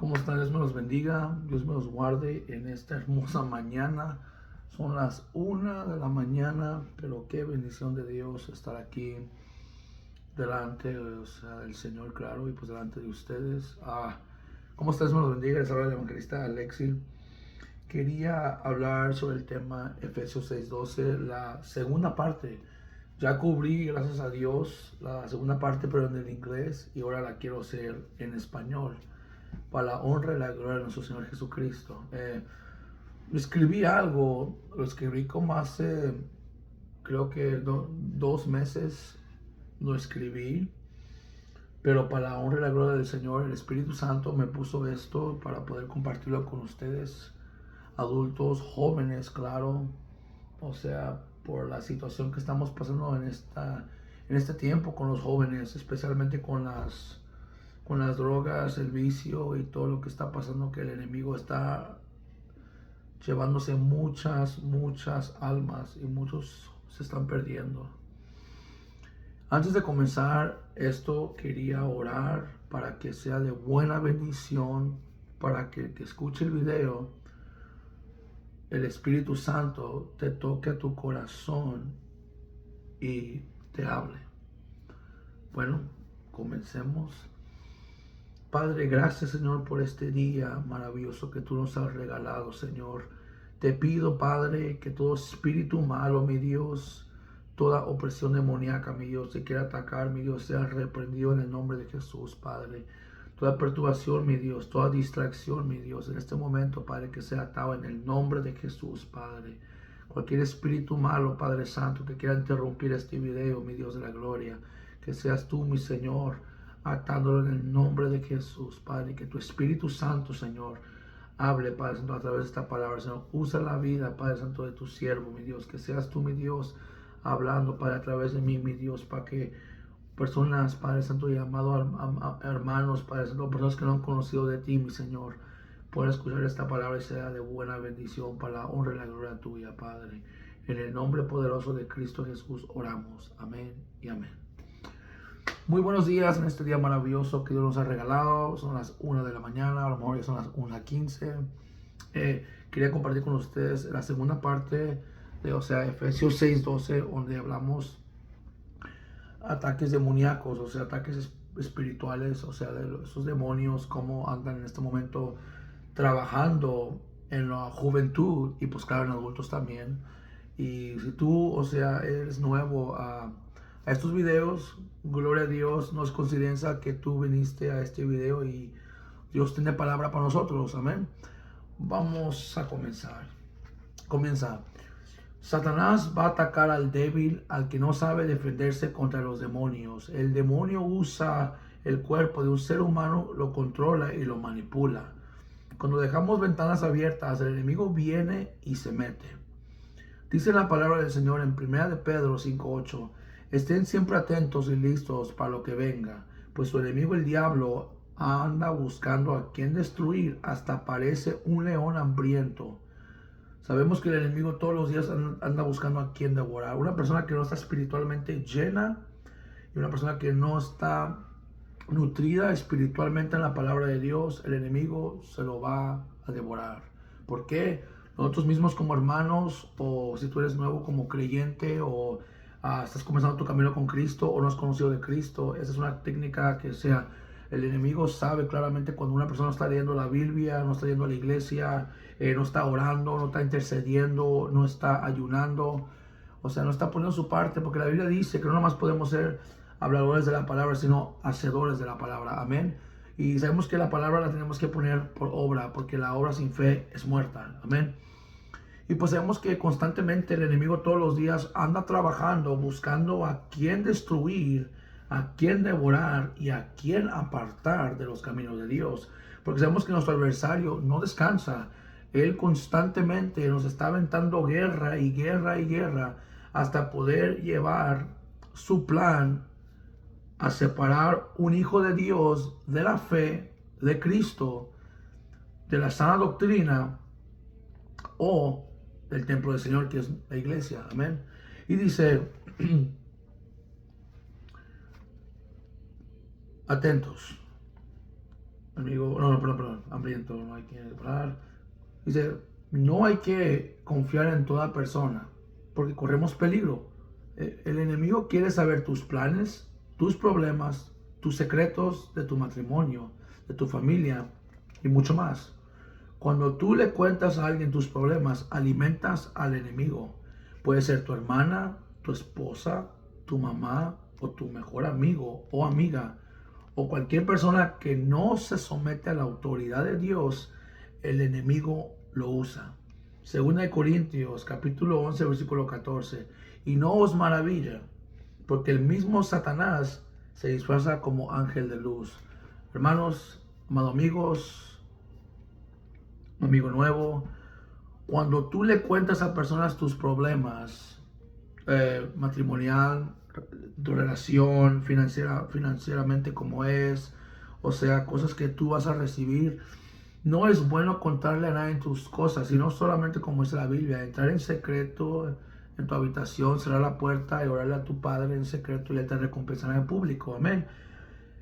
¿Cómo están? Dios me los bendiga, Dios me los guarde en esta hermosa mañana. Son las 1 de la mañana, pero qué bendición de Dios estar aquí delante, del Señor, claro, y pues delante de ustedes. ¿Cómo están? Dios me los bendiga, les habla el evangelista Alexi. Quería hablar sobre el tema Efesios 6:12, la segunda parte. Ya cubrí, gracias a Dios, la segunda parte, pero en el inglés, y ahora la quiero hacer en español, para la honra y la gloria de nuestro Señor Jesucristo. Escribí algo, lo escribí como hace, creo que 2 meses lo escribí, pero para la honra y la gloria del Señor, el Espíritu Santo me puso esto para poder compartirlo con ustedes, adultos, jóvenes, claro, o sea, por la situación que estamos pasando en este tiempo con los jóvenes, especialmente con las drogas, el vicio y todo lo que está pasando, que el enemigo está llevándose muchas almas y muchos se están perdiendo. Antes de comenzar esto, quería orar para que sea de buena bendición, para que el que escuche el video, el Espíritu Santo te toque a tu corazón y te hable. Bueno, comencemos. Padre, gracias, Señor, por este día maravilloso que tú nos has regalado, Señor. Te pido, Padre, que todo espíritu malo, mi Dios, toda opresión demoníaca, mi Dios, que quiera atacar, mi Dios, sea reprendido en el nombre de Jesús, Padre. Toda perturbación, mi Dios, toda distracción, mi Dios, en este momento, Padre, que sea atado en el nombre de Jesús, Padre. Cualquier espíritu malo, Padre Santo, que quiera interrumpir este video, mi Dios de la gloria, que seas tú, mi Señor, atándolo en el nombre de Jesús, Padre, que tu Espíritu Santo, Señor, hable, Padre Santo, a través de esta palabra, Señor. Usa la vida, Padre Santo, de tu siervo, mi Dios, que seas tú, mi Dios, hablando, Padre, a través de mí, mi Dios, para que personas, Padre Santo, llamado hermanos, Padre Santo, personas que no han conocido de ti, mi Señor, puedan escuchar esta palabra y sea de buena bendición para la honra y la gloria tuya, Padre. En el nombre poderoso de Cristo Jesús oramos. Amén y amén. Muy buenos días en este día maravilloso que Dios nos ha regalado. Son las 1 de la mañana, a lo mejor ya son las 1:15. Quería compartir con ustedes la segunda parte de, Efesios 6:12, donde hablamos ataques demoníacos, ataques espirituales, de esos demonios, cómo andan en este momento trabajando en la juventud y pues claro en adultos también. Y si tú, eres nuevo a estos videos, gloria a Dios, no es coincidencia que tú viniste a este video y Dios tiene palabra para nosotros, amén. Vamos a comenzar. Comienza. Satanás va a atacar al débil, al que no sabe defenderse contra los demonios. El demonio usa el cuerpo de un ser humano, lo controla y lo manipula. Cuando dejamos ventanas abiertas, el enemigo viene y se mete. Dice la palabra del Señor en 1 de Pedro 5:8, estén siempre atentos y listos para lo que venga, pues su enemigo el diablo anda buscando a quien destruir, hasta parece un león hambriento. Sabemos que el enemigo todos los días anda buscando a quien devorar. Una persona que no está espiritualmente llena y una persona que no está nutrida espiritualmente en la palabra de Dios, el enemigo se lo va a devorar. ¿Por qué? Nosotros mismos como hermanos, o si tú eres nuevo como creyente, o estás comenzando tu camino con Cristo, o no has conocido de Cristo, esa es una técnica que el enemigo sabe claramente cuando una persona está leyendo la Biblia, no está yendo a la iglesia, no está orando, no está intercediendo, no está ayunando, no está poniendo su parte, porque la Biblia dice que no nomás podemos ser habladores de la palabra, sino hacedores de la palabra, amén. Y sabemos que la palabra la tenemos que poner por obra, porque la obra sin fe es muerta, amén. Y pues sabemos que constantemente el enemigo todos los días anda trabajando, buscando a quién destruir, a quién devorar y a quién apartar de los caminos de Dios. Porque sabemos que nuestro adversario no descansa. Él constantemente nos está aventando guerra y guerra y guerra hasta poder llevar su plan a separar un hijo de Dios de la fe de Cristo, de la sana doctrina o del templo del Señor, que es la iglesia, amén. Y dice, atentos, amigo, no, no, perdón, hambriento, no hay que parar. Dice, no hay que confiar en toda persona, porque corremos peligro. El enemigo quiere saber tus planes, tus problemas, tus secretos de tu matrimonio, de tu familia y mucho más. Cuando tú le cuentas a alguien tus problemas, alimentas al enemigo. Puede ser tu hermana, tu esposa, tu mamá o tu mejor amigo o amiga o cualquier persona que no se somete a la autoridad de Dios, el enemigo lo usa. Segunda de Corintios, capítulo 11, versículo 14. Y no os maravilla, porque el mismo Satanás se disfraza como ángel de luz. Hermanos, amados amigos, amigo nuevo, cuando tú le cuentas a personas tus problemas, matrimonial, tu relación financieramente como es, o sea, cosas que tú vas a recibir, no es bueno contarle a nadie tus cosas, sino solamente como dice la Biblia, entrar en secreto en tu habitación, cerrar la puerta y orarle a tu Padre en secreto y él te recompensará en público. Amén.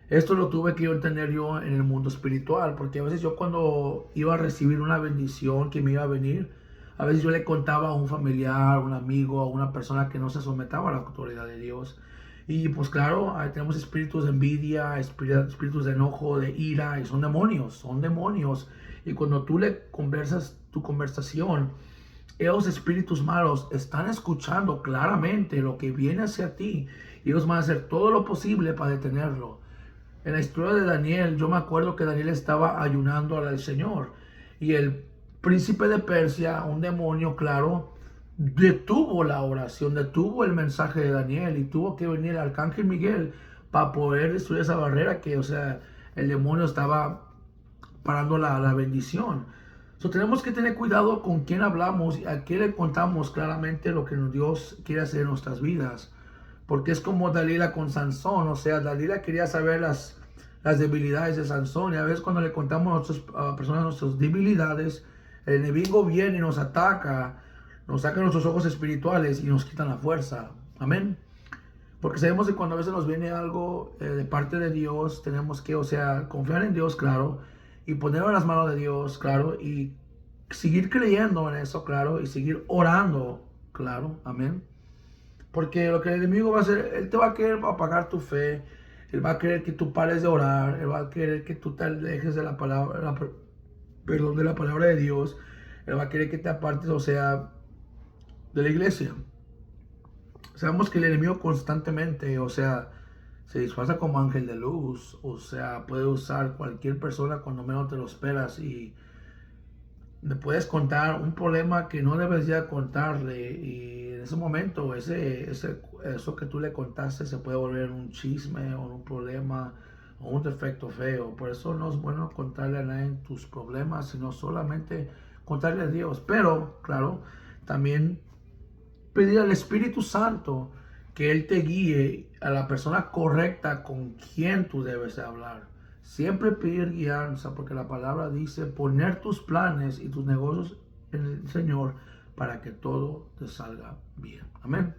Esto lo tuve que yo entender yo en el mundo espiritual, porque a veces yo cuando iba a recibir una bendición que me iba a venir, a veces yo le contaba a un familiar, un amigo, a una persona que no se sometaba a la autoridad de Dios. Y pues claro, ahí tenemos espíritus de envidia, espíritus de enojo, de ira, y son demonios, son demonios. Y cuando tú le conversas tu conversación, esos espíritus malos están escuchando claramente lo que viene hacia ti y ellos van a hacer todo lo posible para detenerlo. En la historia de Daniel, yo me acuerdo que Daniel estaba ayunando al Señor y el príncipe de Persia, un demonio, claro, detuvo la oración, detuvo el mensaje de Daniel y tuvo que venir el arcángel Miguel para poder destruir esa barrera que, o sea, el demonio estaba parando la bendición. Tenemos que tener cuidado con quién hablamos y a quién le contamos claramente lo que Dios quiere hacer en nuestras vidas. Porque es como Dalila con Sansón, o sea, Dalila quería saber las debilidades de Sansón y a veces cuando le contamos a personas nuestras debilidades, el enemigo viene y nos ataca, nos saca nuestros ojos espirituales y nos quitan la fuerza. Amén. Porque sabemos que cuando a veces nos viene algo de parte de Dios, tenemos que, o sea, confiar en Dios, claro, y ponerlo en las manos de Dios, claro, y seguir creyendo en eso, claro, y seguir orando, claro, amén. Porque lo que el enemigo va a hacer, él te va a querer apagar tu fe, él va a querer que tú pares de orar, él va a querer que tú te alejes de la palabra, perdón, de la palabra de Dios, él va a querer que te apartes, o sea, de la iglesia. Sabemos que el enemigo constantemente, o sea, se disfraza como ángel de luz, o sea, puede usar cualquier persona cuando menos te lo esperas y le puedes contar un problema que no debes ya contarle y en ese momento eso que tú le contaste se puede volver un chisme o un problema o un defecto feo. Por eso no es bueno contarle a nadie tus problemas, sino solamente contarle a Dios. Pero, claro, también pedir al Espíritu Santo que Él te guíe a la persona correcta con quien tú debes hablar. Siempre pedir guianza, porque la palabra dice poner tus planes y tus negocios en el Señor para que todo te salga bien. Amén.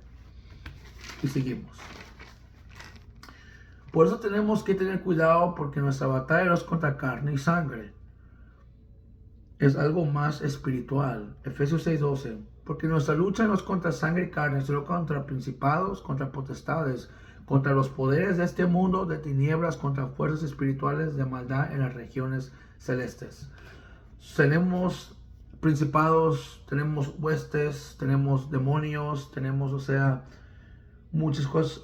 Y seguimos. Por eso tenemos que tener cuidado porque nuestra batalla no es contra carne y sangre. Es algo más espiritual. Efesios 6:12. Porque nuestra lucha no es contra sangre y carne, sino contra principados, contra potestades, contra los poderes de este mundo de tinieblas, contra fuerzas espirituales de maldad en las regiones celestes. Tenemos principados, tenemos huestes, tenemos demonios, tenemos, o sea, muchas cosas,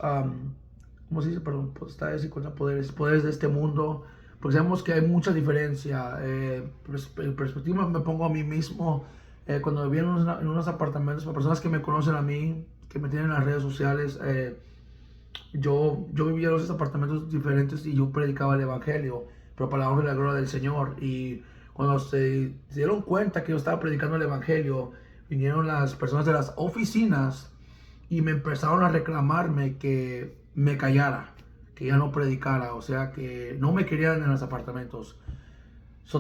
¿cómo se dice? Perdón, potestades y contra poderes de este mundo. Porque sabemos que hay mucha diferencia. En perspectiva me pongo a mí mismo. Cuando vivía en unos apartamentos, para personas que me conocen a mí, que me tienen en las redes sociales, yo vivía en esos apartamentos diferentes y yo predicaba el Evangelio, pero para la honra y la gloria del Señor. Y cuando se dieron cuenta que yo estaba predicando el Evangelio, vinieron las personas de las oficinas y me empezaron a reclamarme que me callara, que ya no predicara, o sea, que no me querían en los apartamentos.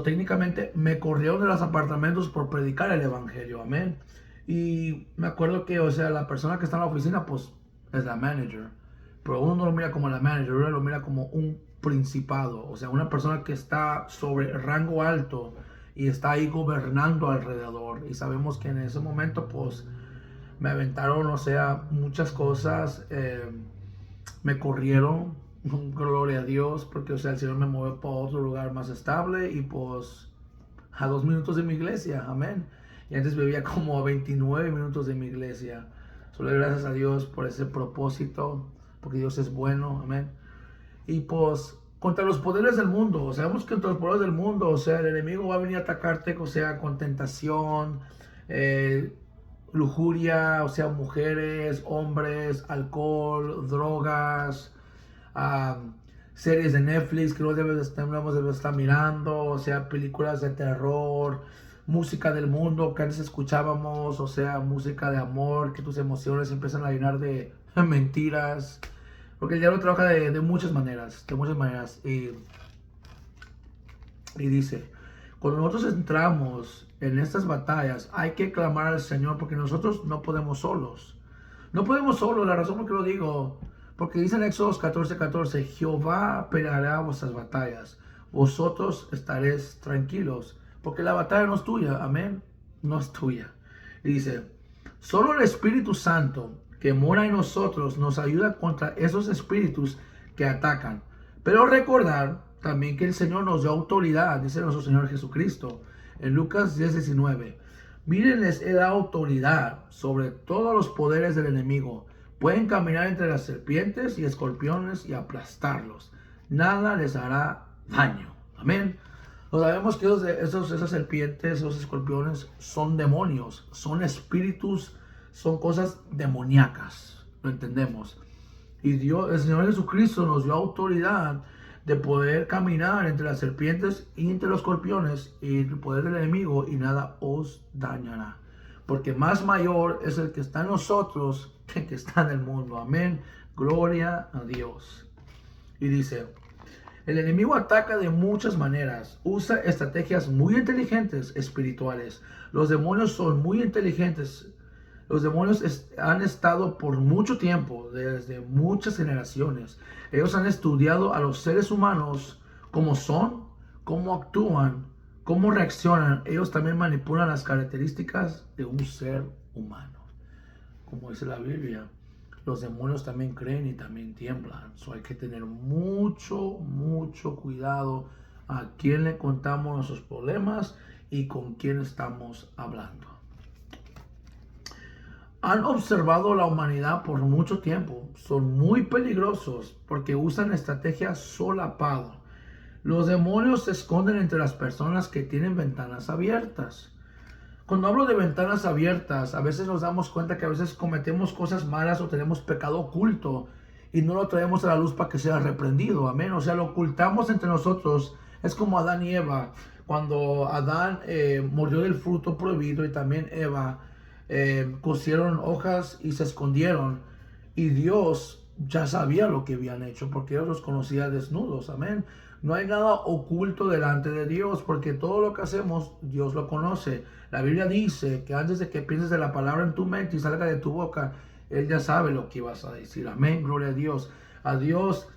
Técnicamente me corrieron de los apartamentos por predicar el evangelio, amén. Y me acuerdo que, o sea, la persona que está en la oficina, pues, es la manager. Pero uno no lo mira como la manager, uno lo mira como un principado, o sea, una persona que está sobre rango alto y está ahí gobernando alrededor. Y sabemos que en ese momento, pues, me aventaron, o sea, muchas cosas, me corrieron, gloria a Dios, porque, o sea, el Señor me movió para otro lugar más estable y pues a 2 minutos de mi iglesia, amén. Y antes vivía como a 29 minutos de mi iglesia. Solo gracias a Dios por ese propósito, porque Dios es bueno, amén. Y pues contra los poderes del mundo, sabemos que contra los poderes del mundo, o sea, el enemigo va a venir a atacarte, o sea, con tentación, eh, lujuria, o sea, mujeres, hombres, alcohol, drogas, um, series de Netflix que no debes estar mirando, o sea, películas de terror, música del mundo que antes escuchábamos, o sea, música de amor, que tus emociones empiezan a llenar de mentiras, porque el diablo trabaja de muchas maneras, y dice, cuando nosotros entramos en estas batallas, hay que clamar al Señor porque nosotros no podemos solos. No podemos solos, la razón por que lo digo, porque dice en Éxodo 14:14, Jehová peleará vuestras batallas, vosotros estaréis tranquilos, porque la batalla no es tuya, amén, no es tuya. Y dice, solo el Espíritu Santo que mora en nosotros nos ayuda contra esos espíritus que atacan. Pero recordar también que el Señor nos dio autoridad, dice nuestro Señor Jesucristo en Lucas 10:19. Miren, les he dado autoridad sobre todos los poderes del enemigo. Pueden caminar entre las serpientes y escorpiones y aplastarlos. Nada les hará daño. Amén. Lo sabemos que esas serpientes, esos escorpiones son demonios, son espíritus, son cosas demoníacas. Lo entendemos. Y Dios, el Señor Jesucristo nos dio autoridad de poder caminar entre las serpientes y entre los escorpiones y el poder del enemigo y nada os dañará. Porque más mayor es el que está en nosotros que el que está en el mundo. Amén. Gloria a Dios. Y dice, el enemigo ataca de muchas maneras. Usa estrategias muy inteligentes espirituales. Los demonios son muy inteligentes. Los demonios han estado por mucho tiempo, desde muchas generaciones. Ellos han estudiado a los seres humanos, cómo son, cómo actúan, cómo reaccionan. Ellos también manipulan las características de un ser humano. Como dice la Biblia, los demonios también creen y también tiemblan. So hay que tener mucho cuidado a quién le contamos nuestros problemas y con quién estamos hablando. Han observado la humanidad por mucho tiempo. Son muy peligrosos porque usan estrategias solapado. Los demonios se esconden entre las personas que tienen ventanas abiertas. Cuando hablo de ventanas abiertas, a veces nos damos cuenta que a veces cometemos cosas malas o tenemos pecado oculto y no lo traemos a la luz para que sea reprendido. Amén. O sea, lo ocultamos entre nosotros. Es como Adán y Eva. Cuando Adán mordió del fruto prohibido y también Eva cosieron hojas y se escondieron. Y Dios ya sabía lo que habían hecho porque Dios los conocía desnudos. Amén. No hay nada oculto delante de Dios porque todo lo que hacemos Dios lo conoce. La Biblia dice que antes de que pienses de la palabra en tu mente y salga de tu boca, Él ya sabe lo que vas a decir. Amén. Gloria a Dios. A Dios,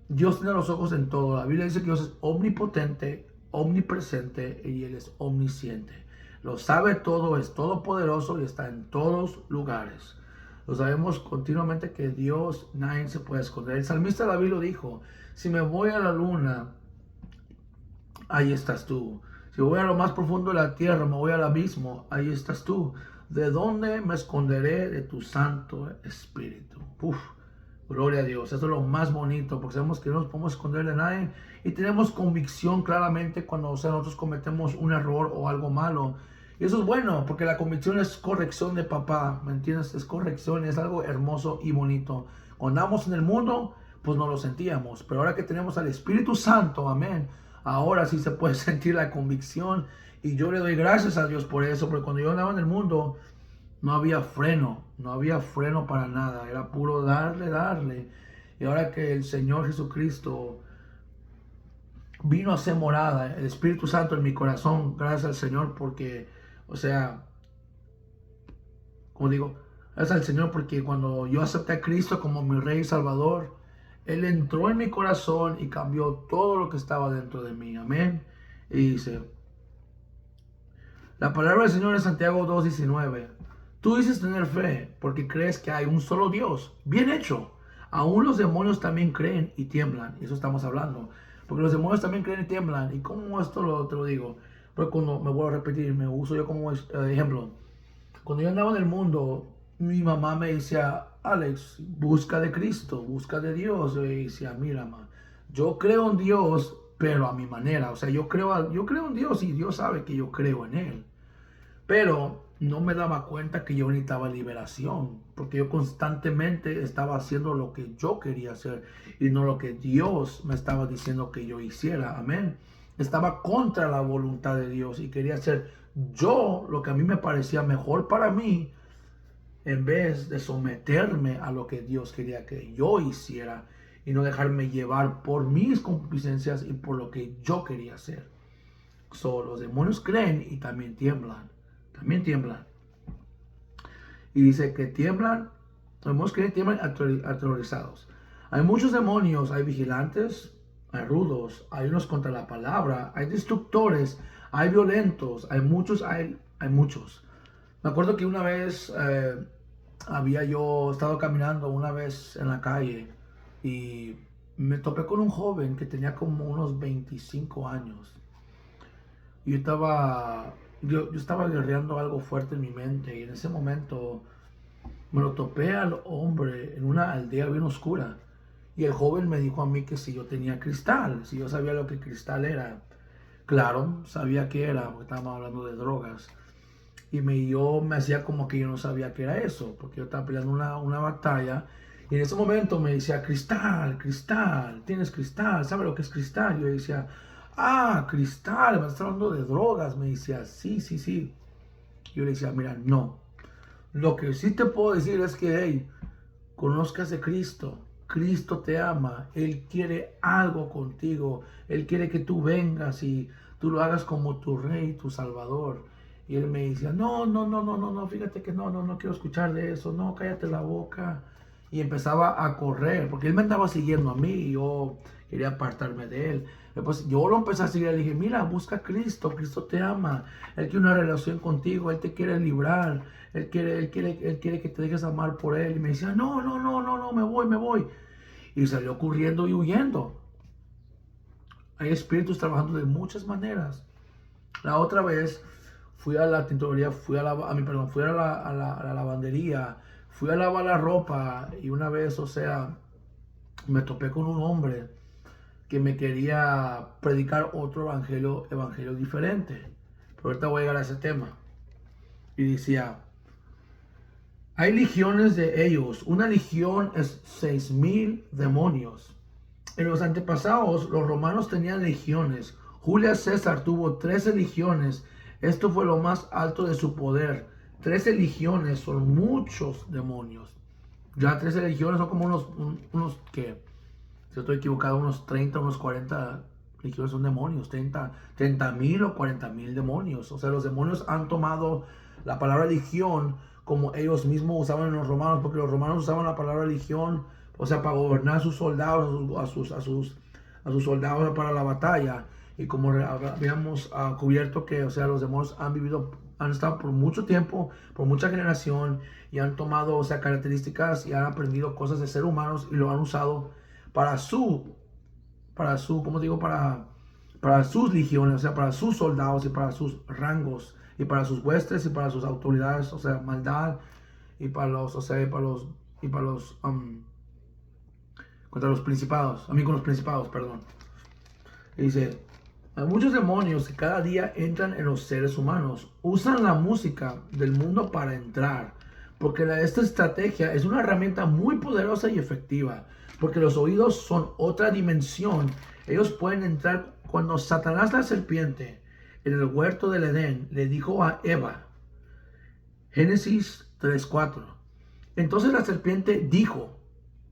Dios tiene los ojos en todo. La Biblia dice que Dios es omnipotente, omnipresente y Él es omnisciente. Lo sabe todo, es todopoderoso y está en todos lugares. Lo sabemos continuamente que Dios, nadie se puede esconder. El salmista David lo dijo, si me voy a la luna, ahí estás tú. Si voy a lo más profundo de la tierra, me voy al abismo, ahí estás tú. ¿De dónde me esconderé de tu Santo Espíritu? Uf, gloria a Dios. Eso es lo más bonito, porque sabemos que no nos podemos esconder de nadie y tenemos convicción claramente cuando, o sea, nosotros cometemos un error o algo malo. Y eso es bueno, porque la convicción es corrección de papá, ¿me entiendes? Es corrección, es algo hermoso y bonito. Cuando andamos en el mundo, pues no lo sentíamos, pero ahora que tenemos al Espíritu Santo, amén, ahora sí se puede sentir la convicción y yo le doy gracias a Dios por eso, porque cuando yo andaba en el mundo no había freno para nada, era puro darle. Y ahora que el Señor Jesucristo vino a ser morada, el Espíritu Santo en mi corazón, gracias al Señor porque, o sea, como digo, gracias al Señor porque cuando yo acepté a Cristo como mi Rey y Salvador, Él entró en mi corazón y cambió todo lo que estaba dentro de mí. Amén. Y dice, la palabra del Señor en Santiago 2:19. Tú dices tener fe porque crees que hay un solo Dios. Bien hecho. Aún los demonios también creen y tiemblan. Y eso estamos hablando. Porque los demonios también creen y tiemblan. ¿Y cómo te lo digo? Porque cuando me vuelvo a repetir, me uso yo como ejemplo. Cuando yo andaba en el mundo, mi mamá me decía, Alex, busca de Cristo, busca de Dios. Yo decía, mira, mamá, yo creo en Dios, pero a mi manera. O sea, yo creo en Dios y Dios sabe que yo creo en Él. Pero no me daba cuenta que yo necesitaba liberación, porque yo constantemente estaba haciendo lo que yo quería hacer y no lo que Dios me estaba diciendo que yo hiciera. Amén. Estaba contra la voluntad de Dios y quería hacer yo lo que a mí me parecía mejor para mí en vez de someterme a lo que Dios quería que yo hiciera y no dejarme llevar por mis concupiscencias y por lo que yo quería hacer. Los demonios creen y también tiemblan. También tiemblan. Y dice que tiemblan, los que tiemblan aterrorizados. Hay muchos demonios, hay vigilantes, hay rudos, hay unos contra la palabra, hay destructores, hay violentos, hay muchos. Me acuerdo que una vez había yo estado caminando una vez en la calle y me topé con un joven que tenía como unos 25 años. Y yo estaba guerreando algo fuerte en mi mente y en ese momento me lo topé al hombre en una aldea bien oscura. Y el joven me dijo a mí que si yo tenía cristal, si yo sabía lo que cristal era. Claro, sabía que era, porque estábamos hablando de drogas. Yo me hacía como que yo no sabía qué era eso, porque yo estaba peleando una batalla. Y en ese momento me decía, cristal, cristal, tienes cristal, ¿sabes lo que es cristal? Yo decía, ah, cristal, me estás hablando de drogas. Me decía, sí, sí, sí. Yo le decía, mira, no. Lo que sí te puedo decir es que, hey, conozcas de Cristo. Cristo te ama. Él quiere algo contigo. Él quiere que tú vengas y tú lo hagas como tu rey, tu salvador. Y él me decía, no, no, no, no, no, no, fíjate que no, no, no quiero escuchar de eso. No, cállate la boca. Y empezaba a correr, porque él me andaba siguiendo a mí y yo quería apartarme de él. Después yo lo empecé a seguir, le dije, mira, busca a Cristo, Cristo te ama, Él quiere una relación contigo, Él te quiere librar, Él quiere que te dejes amar por Él. Y me decía, no, no, no, no, no, me voy, me voy. Y salió corriendo y huyendo. Hay espíritus trabajando de muchas maneras. La otra vez fui a la tintorería, fui a la lavandería, fui a lavar la ropa y una vez, o sea, me topé con un hombre que me quería predicar otro evangelio diferente. Pero ahorita voy a llegar a ese tema. Y decía, hay legiones de ellos. Una legión es 6,000 demonios. En los antepasados, los romanos tenían legiones. Julio César tuvo 13 legiones. Esto fue lo más alto de su poder. 13 legiones son muchos demonios. Ya 13 legiones son como unos que, si estoy equivocado, unos 30, unos 40 legiones son demonios. 30,000 o 40,000 demonios. O sea, los demonios han tomado la palabra legión como ellos mismos usaban en los romanos, porque los romanos usaban la palabra legión, o sea, para gobernar a sus soldados, a sus soldados para la batalla. Y como habíamos cubierto que, o sea, los demonios han estado por mucho tiempo, por mucha generación, y han tomado, o sea, características y han aprendido cosas de ser humanos y lo han usado para ¿cómo digo? Para sus legiones, o sea, para sus soldados y para sus rangos y para sus huestes y para sus autoridades, o sea, maldad y para los, o sea, contra los principados, a mí con los principados, perdón. Y dice, hay muchos demonios que cada día entran en los seres humanos, usan la música del mundo para entrar, porque esta estrategia es una herramienta muy poderosa y efectiva, porque los oídos son otra dimensión. Ellos pueden entrar. Cuando Satanás la serpiente en el huerto del Edén le dijo a Eva, Génesis 3:4, entonces la serpiente dijo,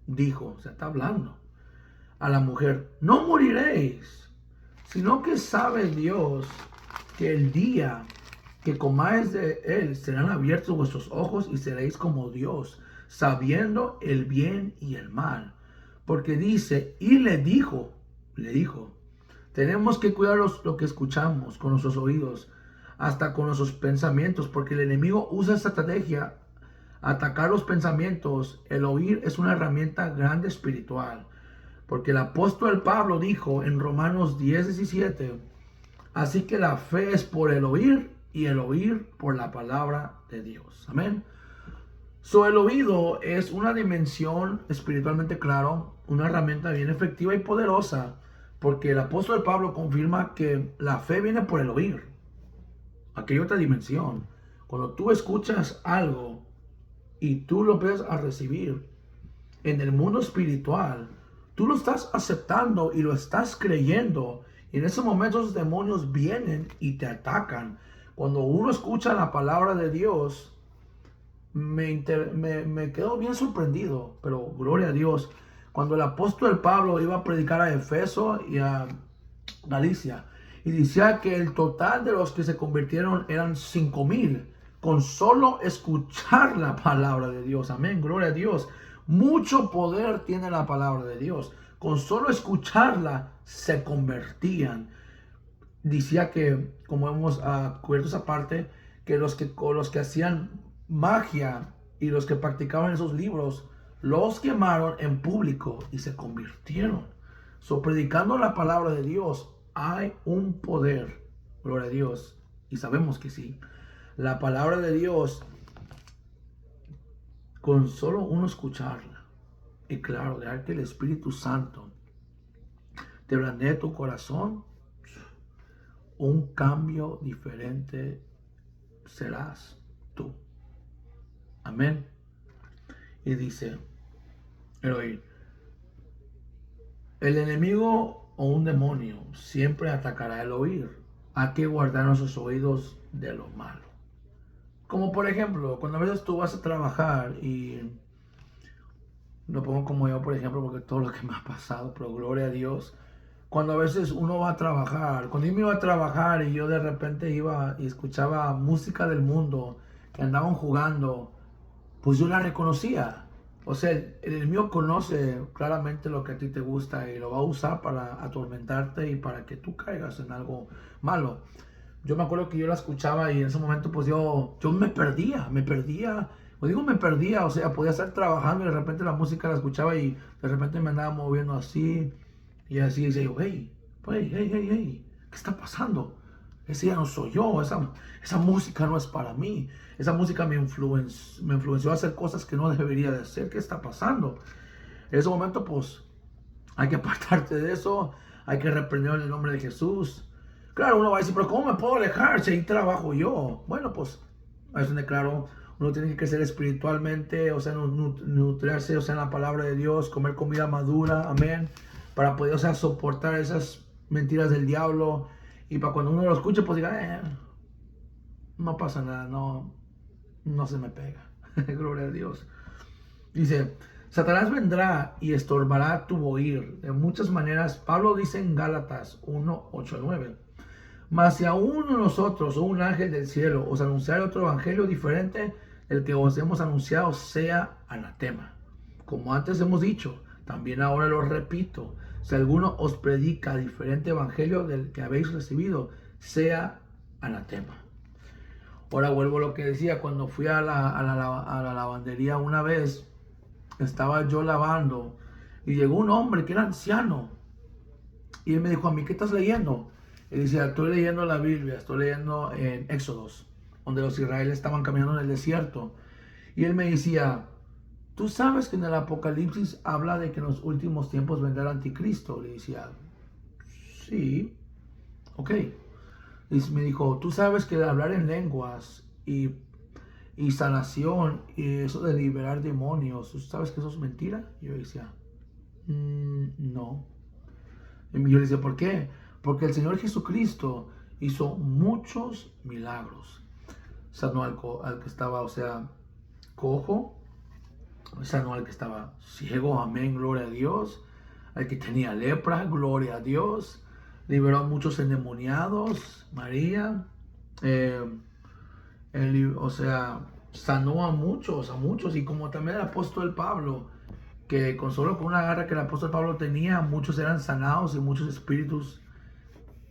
o sea, está hablando a la mujer, no moriréis, sino que sabe Dios que el día que comáis de él serán abiertos vuestros ojos y seréis como Dios, sabiendo el bien y el mal. Porque dice, y le dijo, tenemos que cuidar lo que escuchamos con nuestros oídos, hasta con nuestros pensamientos, porque el enemigo usa esta estrategia, atacar los pensamientos. El oír es una herramienta grande espiritual, porque el apóstol Pablo dijo en Romanos 10:17, así que la fe es por el oír y el oír por la palabra de Dios. Amén. El oído es una dimensión espiritualmente claro, una herramienta bien efectiva y poderosa, porque el apóstol Pablo confirma que la fe viene por el oír. Aquí hay otra dimensión. Cuando tú escuchas algo y tú lo ves a recibir en el mundo espiritual, tú lo estás aceptando y lo estás creyendo. Y en ese momento los demonios vienen y te atacan. Cuando uno escucha la palabra de Dios, me quedo bien sorprendido, pero gloria a Dios. Cuando el apóstol Pablo iba a predicar a Efeso y a Galicia, y decía que el total de los que se convirtieron eran 5,000, con solo escuchar la palabra de Dios. Amén, gloria a Dios. Mucho poder tiene la palabra de Dios. Con solo escucharla se convertían. Decía que, como hemos cubierto esa parte, que los que hacían magia y los que practicaban esos libros, los quemaron en público y se convirtieron. Predicando la palabra de Dios, hay un poder, gloria a Dios, y sabemos que sí. La palabra de Dios, con solo uno escucharla, y claro, dejar que el Espíritu Santo te blandee tu corazón, un cambio diferente serás tú. Amén. Y dice el oír. El enemigo o un demonio siempre atacará el oír. Hay que guardar nuestros oídos de lo malo. Como por ejemplo, cuando a veces tú vas a trabajar y lo pongo como yo, por ejemplo, porque todo lo que me ha pasado, pero gloria a Dios. Cuando a veces uno va a trabajar, cuando yo me iba a trabajar y yo de repente iba y escuchaba música del mundo que andaban jugando, pues yo la reconocía. O sea, el enemigo conoce claramente lo que a ti te gusta y lo va a usar para atormentarte y para que tú caigas en algo malo. Yo me acuerdo que yo la escuchaba y en ese momento pues yo me perdía. O digo me perdía, o sea, podía estar trabajando y de repente la música la escuchaba y de repente me andaba moviendo así y así. Y decía yo, hey, ¿qué está pasando? Ese ya no soy yo, esa música no es para mí. Esa música me influenció a hacer cosas que no debería de hacer. ¿Qué está pasando? En ese momento, pues, hay que apartarte de eso. Hay que reprender en el nombre de Jesús. Claro, uno va a decir, pero ¿cómo me puedo alejar si ahí trabajo yo? Bueno, pues, es donde, claro, uno tiene que crecer espiritualmente, o sea, nutrirse, o sea, en la palabra de Dios, comer comida madura, amén, para poder, o sea, soportar esas mentiras del diablo. Y para cuando uno lo escuche, pues diga, no pasa nada, no se me pega. Gloria a Dios. Dice, Satanás vendrá y estorbará tu oír. De muchas maneras, Pablo dice en Gálatas 1:8-9. Mas si a uno de nosotros o un ángel del cielo os anunciara otro evangelio diferente del que os hemos anunciado, sea anatema. Como antes hemos dicho, también ahora lo repito, si alguno os predica diferente evangelio del que habéis recibido, sea anatema. Ahora vuelvo a lo que decía, cuando fui a la lavandería una vez, estaba yo lavando y llegó un hombre que era anciano y él me dijo a mí, ¿qué estás leyendo? Y decía, estoy leyendo la Biblia, estoy leyendo en Éxodos, donde los israelíes estaban caminando en el desierto. Y él me decía, ¿tú sabes que en el Apocalipsis habla de que en los últimos tiempos vendrá el anticristo? Le decía, sí, ok. Y me dijo, ¿tú sabes que de hablar en lenguas y sanación y eso de liberar demonios, ¿tú sabes que eso es mentira? Y yo decía, no. Y yo le decía, ¿por qué? Porque el Señor Jesucristo hizo muchos milagros. Sanó al que estaba, o sea, cojo, sanó al que estaba ciego, amén, gloria a Dios, al que tenía lepra, gloria a Dios, liberó a muchos endemoniados, María, o sea, sanó a muchos, y como también el apóstol Pablo, que con solo con una garra que el apóstol Pablo tenía, muchos eran sanados y muchos espíritus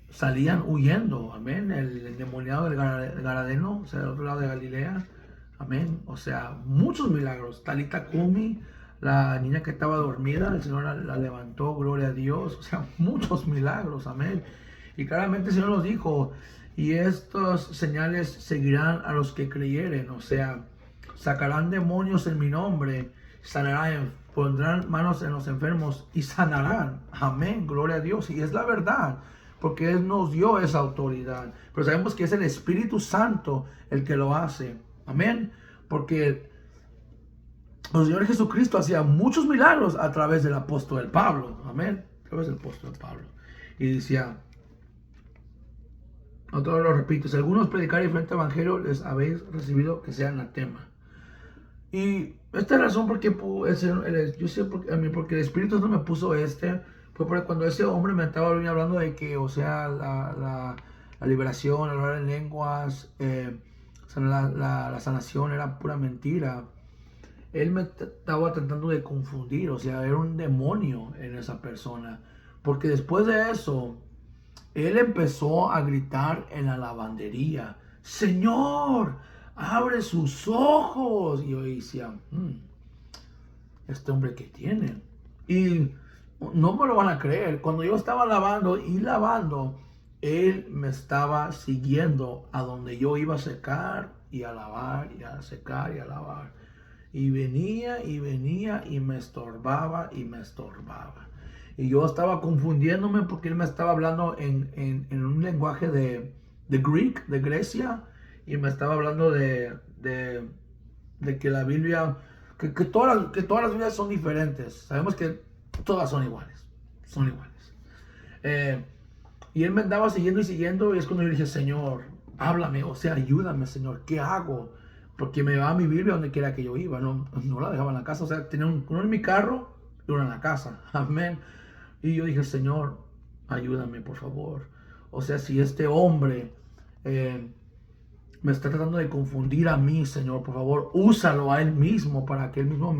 salían huyendo, amén. El endemoniado del Garadeno, o sea, del otro lado de Galilea, amén. O sea, muchos milagros. Talita Kumi, la niña que estaba dormida, el Señor la levantó, gloria a Dios. O sea, muchos milagros, amén. Y claramente el Señor nos dijo, y estas señales seguirán a los que creyeren, o sea, sacarán demonios en mi nombre, sanarán, pondrán manos en los enfermos y sanarán, amén, gloria a Dios. Y es la verdad, porque Él nos dio esa autoridad, pero sabemos que es el Espíritu Santo el que lo hace, amén, porque el Señor Jesucristo hacía muchos milagros a través del apóstol Pablo, amén, a través del apóstol Pablo, y decía, otra vez lo repito, si algunos predicar diferente evangelio les habéis recibido que sea anatema. Y esta es la razón porque yo sé porque el Espíritu no me puso fue porque cuando ese hombre me estaba hablando de que, o sea, la liberación, hablar en lenguas, la sanación era pura mentira. Él me estaba tratando de confundir, o sea, era un demonio en esa persona. Porque después de eso, él empezó a gritar en la lavandería, Señor, abre sus ojos. Y yo decía, este hombre que tiene. Y no me lo van a creer. Cuando yo estaba lavando y lavando, él me estaba siguiendo a donde yo iba a secar y a lavar y a secar y a lavar. Y venía y me estorbaba y me estorbaba. Y yo estaba confundiéndome porque él me estaba hablando en un lenguaje de Greek, de Grecia, y me estaba hablando de que la Biblia, que todas las Biblias son diferentes. Sabemos que todas son iguales, son iguales. Y él me andaba siguiendo y siguiendo, y es cuando yo le dije, Señor, háblame, o sea, ayúdame, Señor, ¿qué hago? Porque me llevaba mi Biblia donde quiera que yo iba, no la dejaba en la casa, o sea, tenía uno en mi carro y uno en la casa, amén. Y yo dije, Señor, ayúdame, por favor. O sea, si este hombre me está tratando de confundir a mí, Señor, por favor, úsalo a él mismo para que él mismo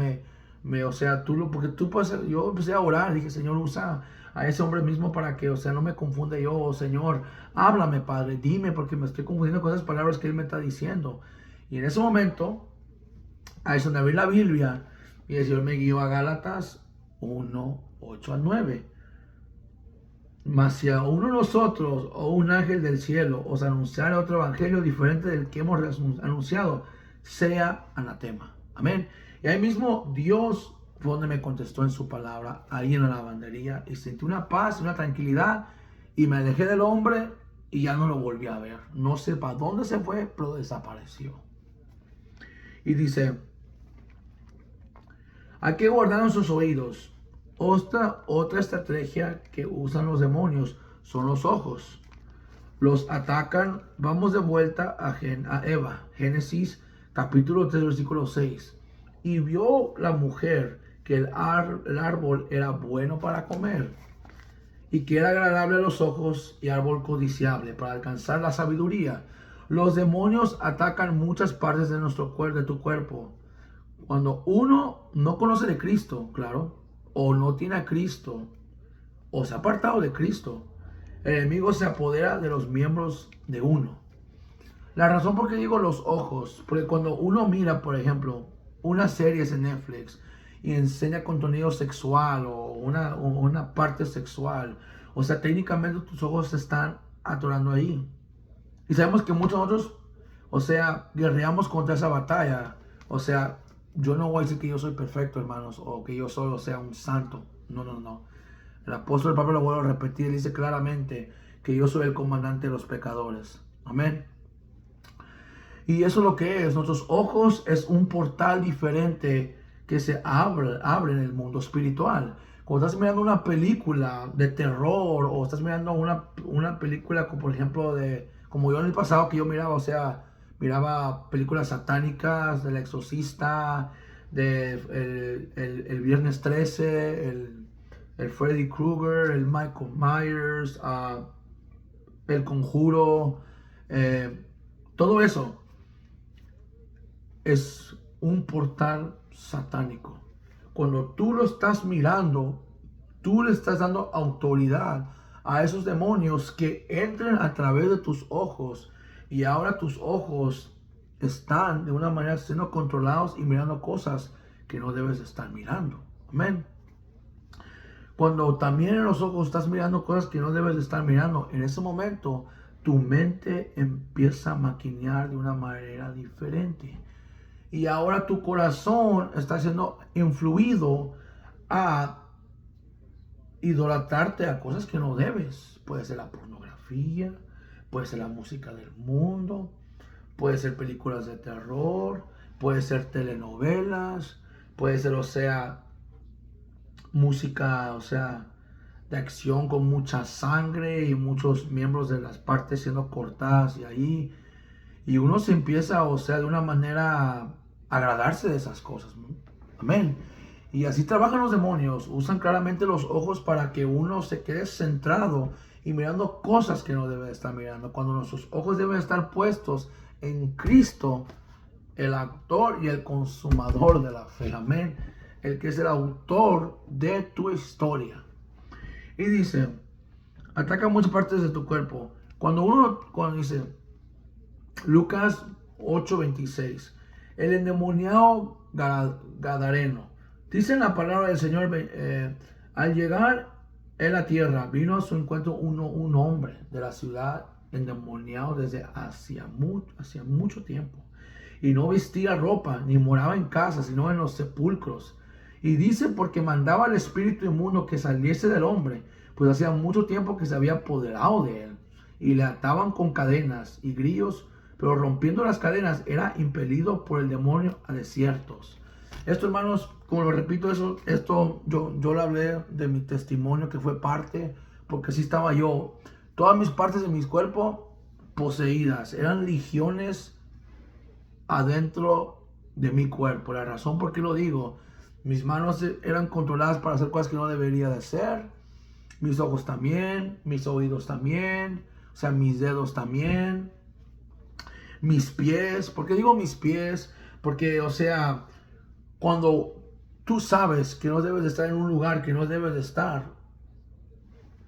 o sea, porque tú puedes, yo empecé a orar, dije, Señor, usa a ese hombre mismo para que, o sea, no me confunda yo, oh, Señor, háblame, Padre, dime, porque me estoy confundiendo con esas palabras que él me está diciendo. Y en ese momento, ahí es donde abrí la Biblia y el Señor me guió a Gálatas 1, 8 al 9. Mas si a uno de nosotros o un ángel del cielo os anunciara otro evangelio diferente del que hemos anunciado, sea anatema. Amén. Y ahí mismo Dios fue donde me contestó en su palabra, ahí en la lavandería, y sentí una paz, una tranquilidad, y me alejé del hombre y ya no lo volví a ver. No sé para dónde se fue, pero desapareció. Y dice, hay que guardar nuestros oídos. Otra estrategia que usan los demonios son los ojos. Los atacan. Vamos de vuelta a Eva. Génesis capítulo 3 versículo 6. Y vio la mujer que el árbol era bueno para comer y que era agradable a los ojos y árbol codiciable para alcanzar la sabiduría. Los demonios atacan muchas partes de de tu cuerpo. Cuando uno no conoce de Cristo, claro, o no tiene a Cristo, o se ha apartado de Cristo, el enemigo se apodera de los miembros de uno. La razón por qué digo los ojos, porque cuando uno mira, por ejemplo, una serie en Netflix y enseña contenido sexual o una parte sexual, o sea, técnicamente tus ojos se están atorando ahí. Y sabemos que muchos otros, o sea, guerreamos contra esa batalla. O sea, yo no voy a decir que yo soy perfecto, hermanos, o que yo solo sea un santo. No, no, no. El apóstol Pablo lo vuelve a repetir, dice claramente que yo soy el comandante de los pecadores. Amén. Y eso es lo que es. Nuestros ojos es un portal diferente que se abre en el mundo espiritual. Cuando estás mirando una película de terror o estás mirando una película, como por ejemplo, como yo en el pasado que yo miraba, o sea, miraba películas satánicas del Exorcista, el Viernes 13, el Freddy Krueger, el Michael Myers, el Conjuro, todo eso es un portal satánico. cuando tú lo estás mirando, tú le estás dando autoridad a esos demonios que entren a través de tus ojos, y ahora tus ojos están de una manera siendo controlados y mirando cosas que no debes de estar mirando. Amén. Cuando también en los ojos estás mirando cosas que no debes de estar mirando, en ese momento tu mente empieza a maquinear de una manera diferente. Y ahora tu corazón está siendo influido a idolatrarte a cosas que no debes. Puede ser la pornografía, puede ser la música del mundo, puede ser películas de terror, puede ser telenovelas, puede ser, o sea, música, o sea, de acción con mucha sangre y muchos miembros de las partes siendo cortadas y ahí. Y uno se empieza, o sea, de una manera a agradarse de esas cosas. ¿No? Amén. Y así trabajan los demonios. Usan claramente los ojos para que uno se quede centrado y mirando cosas que no debe estar mirando. Cuando nuestros ojos deben estar puestos en Cristo, el autor y el consumador de la fe. Amén. El que es el autor de tu historia. Y dice, ataca muchas partes de tu cuerpo. Cuando dice, Lucas 8:26, el endemoniado gadareno. Dice la palabra del Señor, al llegar en la tierra, vino a su encuentro un hombre de la ciudad endemoniado desde hacía mucho tiempo. Y no vestía ropa, ni moraba en casa, sino en los sepulcros. Y dice, porque mandaba al espíritu inmundo que saliese del hombre, pues hacía mucho tiempo que se había apoderado de él. Y le ataban con cadenas y grillos, pero rompiendo las cadenas era impelido por el demonio a desiertos. Esto, hermanos, como lo repito, esto yo lo hablé de mi testimonio, que fue parte, porque así estaba yo. Todas mis partes de mi cuerpo poseídas, eran legiones adentro de mi cuerpo. La razón por qué lo digo, mis manos eran controladas para hacer cosas que no debería de hacer, mis ojos también, mis oídos también, o sea, mis dedos también, mis pies. ¿Por qué digo mis pies? Porque, o sea, cuando tú sabes que no debes de estar en un lugar que no debes de estar,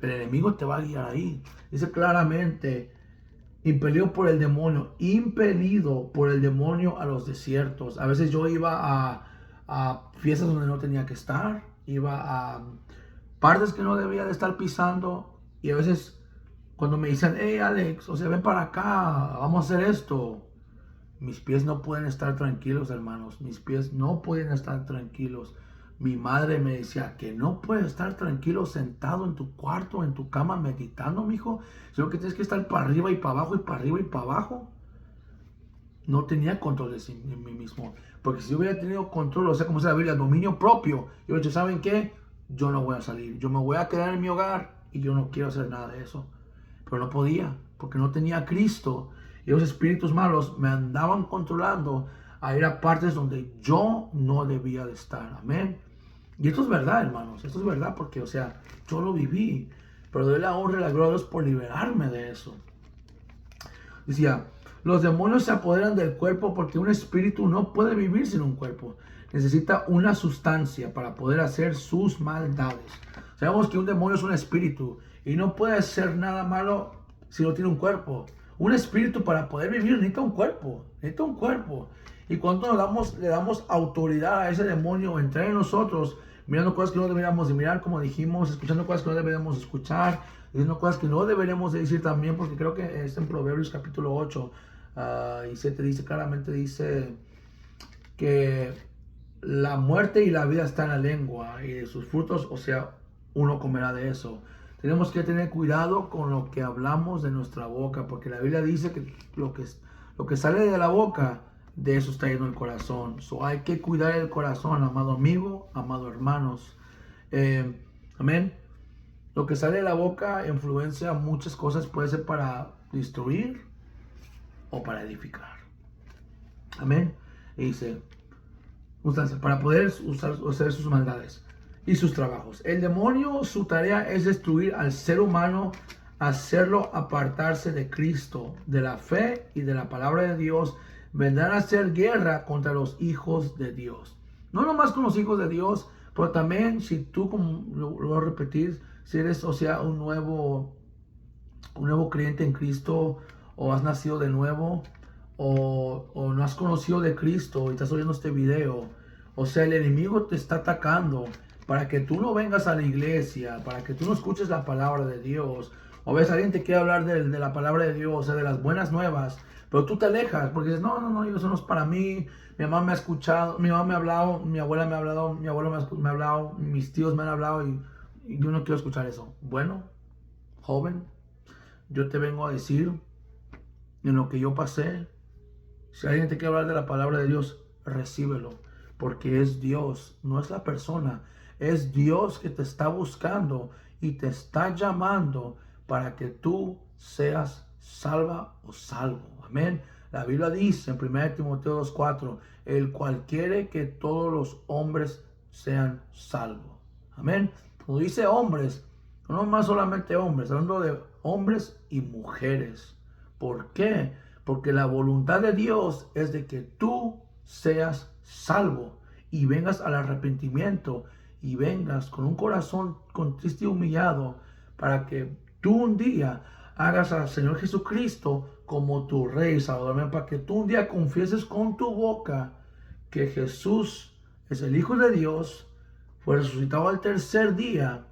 el enemigo te va a guiar ahí. Dice claramente, impelido por el demonio a los desiertos. A veces yo iba a fiestas donde no tenía que estar, iba a partes que no debía de estar pisando, y a veces cuando me dicen, hey Alex, o sea, ven para acá, vamos a hacer esto, mis pies no pueden estar tranquilos, hermanos, mis pies no pueden estar tranquilos. Mi madre me decía que no puedes estar tranquilo sentado en tu cuarto, en tu cama, meditando, mijo, sino que tienes que estar para arriba y para abajo y para arriba y para abajo. No tenía control de mí mismo, porque si yo hubiera tenido control, o sea, como dice la Biblia, dominio propio, yo he dicho, ¿saben qué? Yo no voy a salir, yo me voy a quedar en mi hogar y yo no quiero hacer nada de eso. Pero no podía, porque no tenía a Cristo, y los espíritus malos me andaban controlando a ir a partes donde yo no debía de estar. Amén. Y esto es verdad, hermanos, esto es verdad, porque, o sea, yo lo viví, pero doy la honra y la gloria a Dios por liberarme de eso. Decía, los demonios se apoderan del cuerpo porque un espíritu no puede vivir sin un cuerpo. Necesita una sustancia para poder hacer sus maldades. Sabemos que un demonio es un espíritu y no puede hacer nada malo si no tiene un cuerpo. Un espíritu, para poder vivir, necesita un cuerpo, necesita un cuerpo. Y cuando le damos autoridad a ese demonio a entrar en nosotros, mirando cosas que no deberíamos de mirar, como dijimos, escuchando cosas que no deberíamos escuchar, diciendo cosas que no deberíamos de decir también, porque creo que es en Proverbios capítulo 8 y 7 dice, claramente dice que la muerte y la vida están en la lengua, y de sus frutos, o sea, uno comerá de eso. Tenemos que tener cuidado con lo que hablamos de nuestra boca, porque la Biblia dice que lo que sale de la boca, de eso está lleno el corazón. Hay que cuidar el corazón, amado amigo, amado hermanos. Amén. Lo que sale de la boca influencia muchas cosas, puede ser para destruir o para edificar. Amén. Y dice, para poder hacer sus maldades y sus trabajos. El demonio, su tarea es destruir al ser humano, hacerlo apartarse de Cristo, de la fe y de la palabra de Dios. Vendrán a hacer guerra contra los hijos de Dios. No nomás con los hijos de Dios, pero también si tú, como lo voy a repetir, si eres, o sea, un nuevo creyente en Cristo, o has nacido de nuevo, o no has conocido de Cristo y estás oyendo este video, o sea, el enemigo te está atacando para que tú no vengas a la iglesia, para que tú no escuches la palabra de Dios, o ves a alguien te quiere hablar de la palabra de Dios, o sea, de las buenas nuevas, pero tú te alejas porque dices, no, eso no es para mí. Mi mamá me ha escuchado, mi mamá me ha hablado, mi abuela me ha hablado, mi abuelo me ha hablado, mis tíos me han hablado y yo no quiero escuchar eso. Bueno, joven, yo te vengo a decir en lo que yo pasé. Si alguien te quiere hablar de la palabra de Dios, recíbelo, porque es Dios, no es la persona. Es Dios que te está buscando y te está llamando para que tú seas salva o salvo. Amén. La Biblia dice en 1 Timoteo 2:4, el cual quiere que todos los hombres sean salvos. Amén. Cuando dice hombres, no más solamente hombres, hablando de hombres y mujeres. ¿Por qué? Porque la voluntad de Dios es de que tú seas salvo y vengas al arrepentimiento y vengas con un corazón contrito y humillado para que tú un día hagas al Señor Jesucristo como tu Rey Salvador, para que tú un día confieses con tu boca que Jesús es el Hijo de Dios, fue resucitado al tercer día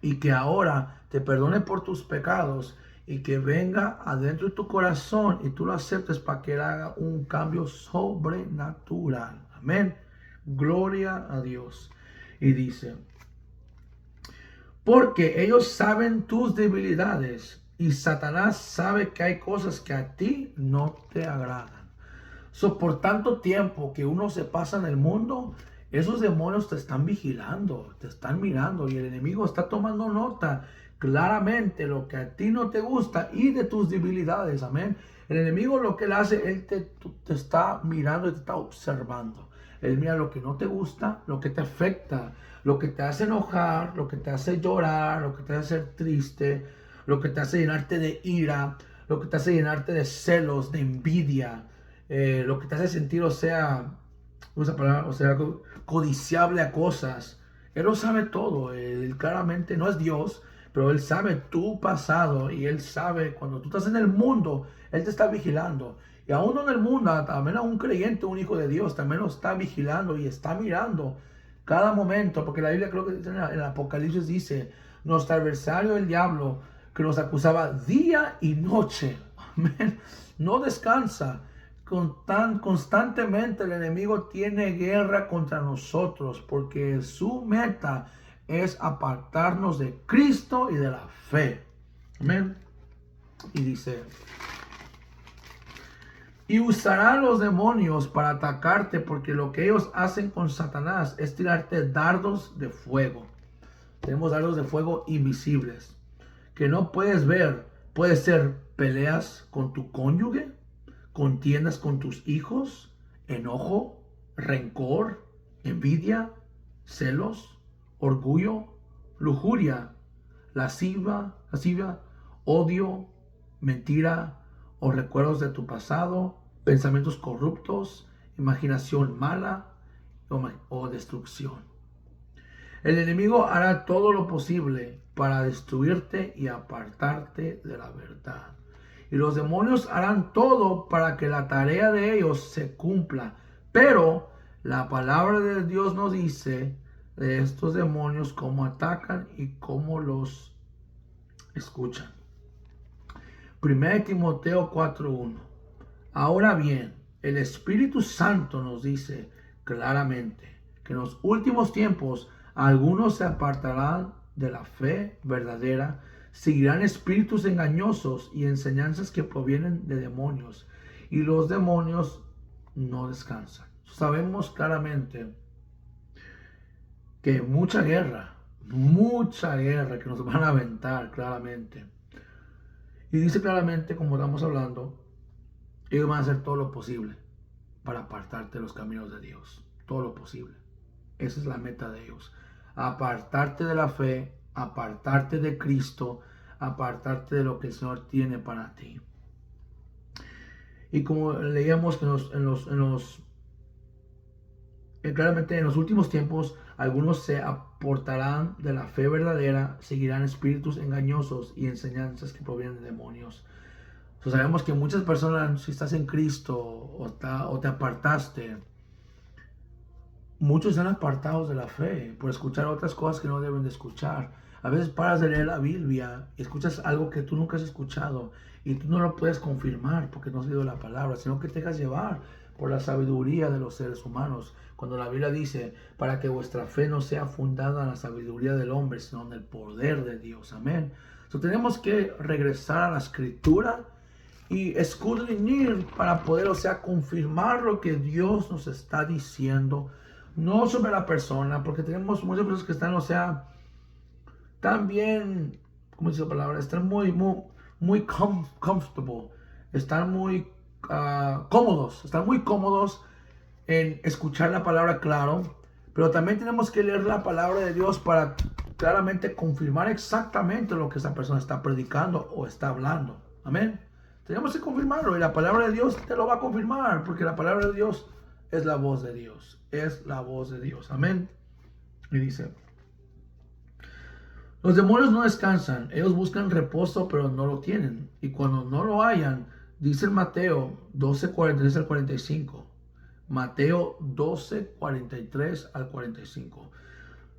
y que ahora te perdone por tus pecados y que venga adentro de tu corazón y tú lo aceptes para que él haga un cambio sobrenatural. Amén. Gloria a Dios. Y dice, porque ellos saben tus debilidades y Satanás sabe que hay cosas que a ti no te agradan. Por tanto tiempo que uno se pasa en el mundo, esos demonios te están vigilando, te están mirando y el enemigo está tomando nota claramente lo que a ti no te gusta y de tus debilidades. Amén. El enemigo lo que él hace, él te está mirando y te está observando. Él mira lo que no te gusta, lo que te afecta, lo que te hace enojar, lo que te hace llorar, lo que te hace ser triste, lo que te hace llenarte de ira, lo que te hace llenarte de celos, de envidia. Lo que te hace sentir, esa palabra, codiciable a cosas. Él lo sabe todo. Él claramente no es Dios, pero Él sabe tu pasado y Él sabe cuando tú estás en el mundo, Él te está vigilando. Y aún en el mundo, también a un creyente, un hijo de Dios, también lo está vigilando y está mirando cada momento, porque la Biblia creo que en el Apocalipsis dice, nuestro adversario el diablo, que nos acusaba día y noche, amén, no descansa. Constantemente el enemigo tiene guerra contra nosotros porque su meta es apartarnos de Cristo y de la fe. Amén. Y dice, y usará los demonios para atacarte porque lo que ellos hacen con Satanás es tirarte dardos de fuego. Tenemos dardos de fuego invisibles que no puedes ver. Puede ser peleas con tu cónyuge, contiendas con tus hijos, enojo, rencor, envidia, celos, orgullo, lujuria, lascivia, odio, mentira o recuerdos de tu pasado, pensamientos corruptos, imaginación mala o destrucción. El enemigo hará todo lo posible para destruirte y apartarte de la verdad. Y los demonios harán todo para que la tarea de ellos se cumpla. Pero la palabra de Dios nos dice de estos demonios cómo atacan y cómo los escuchan. 1 Timoteo 4:1. Ahora bien, el Espíritu Santo nos dice claramente que en los últimos tiempos algunos se apartarán de la fe verdadera, seguirán espíritus engañosos y enseñanzas que provienen de demonios, y los demonios no descansan. Sabemos claramente que mucha guerra que nos van a aventar claramente. Y dice claramente, como estamos hablando, ellos van a hacer todo lo posible para apartarte de los caminos de Dios. Todo lo posible. Esa es la meta de ellos. Apartarte de la fe, apartarte de Cristo, apartarte de lo que el Señor tiene para ti. Y como leíamos en los claramente en los últimos tiempos algunos se apartarán de la fe verdadera, seguirán espíritus engañosos y enseñanzas que provienen de demonios. Sabemos que muchas personas, si estás en Cristo o te apartaste, muchos están apartados de la fe por escuchar otras cosas que no deben de escuchar. A veces paras de leer la Biblia y escuchas algo que tú nunca has escuchado y tú no lo puedes confirmar porque no has leído la palabra, sino que te dejas llevar por la sabiduría de los seres humanos. Cuando la Biblia dice, para que vuestra fe no sea fundada en la sabiduría del hombre, sino en el poder de Dios. Amén. Entonces tenemos que regresar a la Escritura y escudriñar para poder, confirmar lo que Dios nos está diciendo. No sobre la persona, porque tenemos muchas personas que están, tan bien, ¿cómo dice la palabra? Están muy comfortable, están muy cómodos, están muy cómodos en escuchar la palabra, claro, pero también tenemos que leer la palabra de Dios para claramente confirmar exactamente lo que esa persona está predicando o está hablando. Amén. Tenemos que confirmarlo y la palabra de Dios te lo va a confirmar, porque la palabra de Dios es la voz de Dios, es la voz de Dios. Amén. Y dice, los demonios no descansan, ellos buscan reposo pero no lo tienen. Y cuando no lo hayan, dice en Mateo 12:43 al 45. Mateo 12:43 al 45.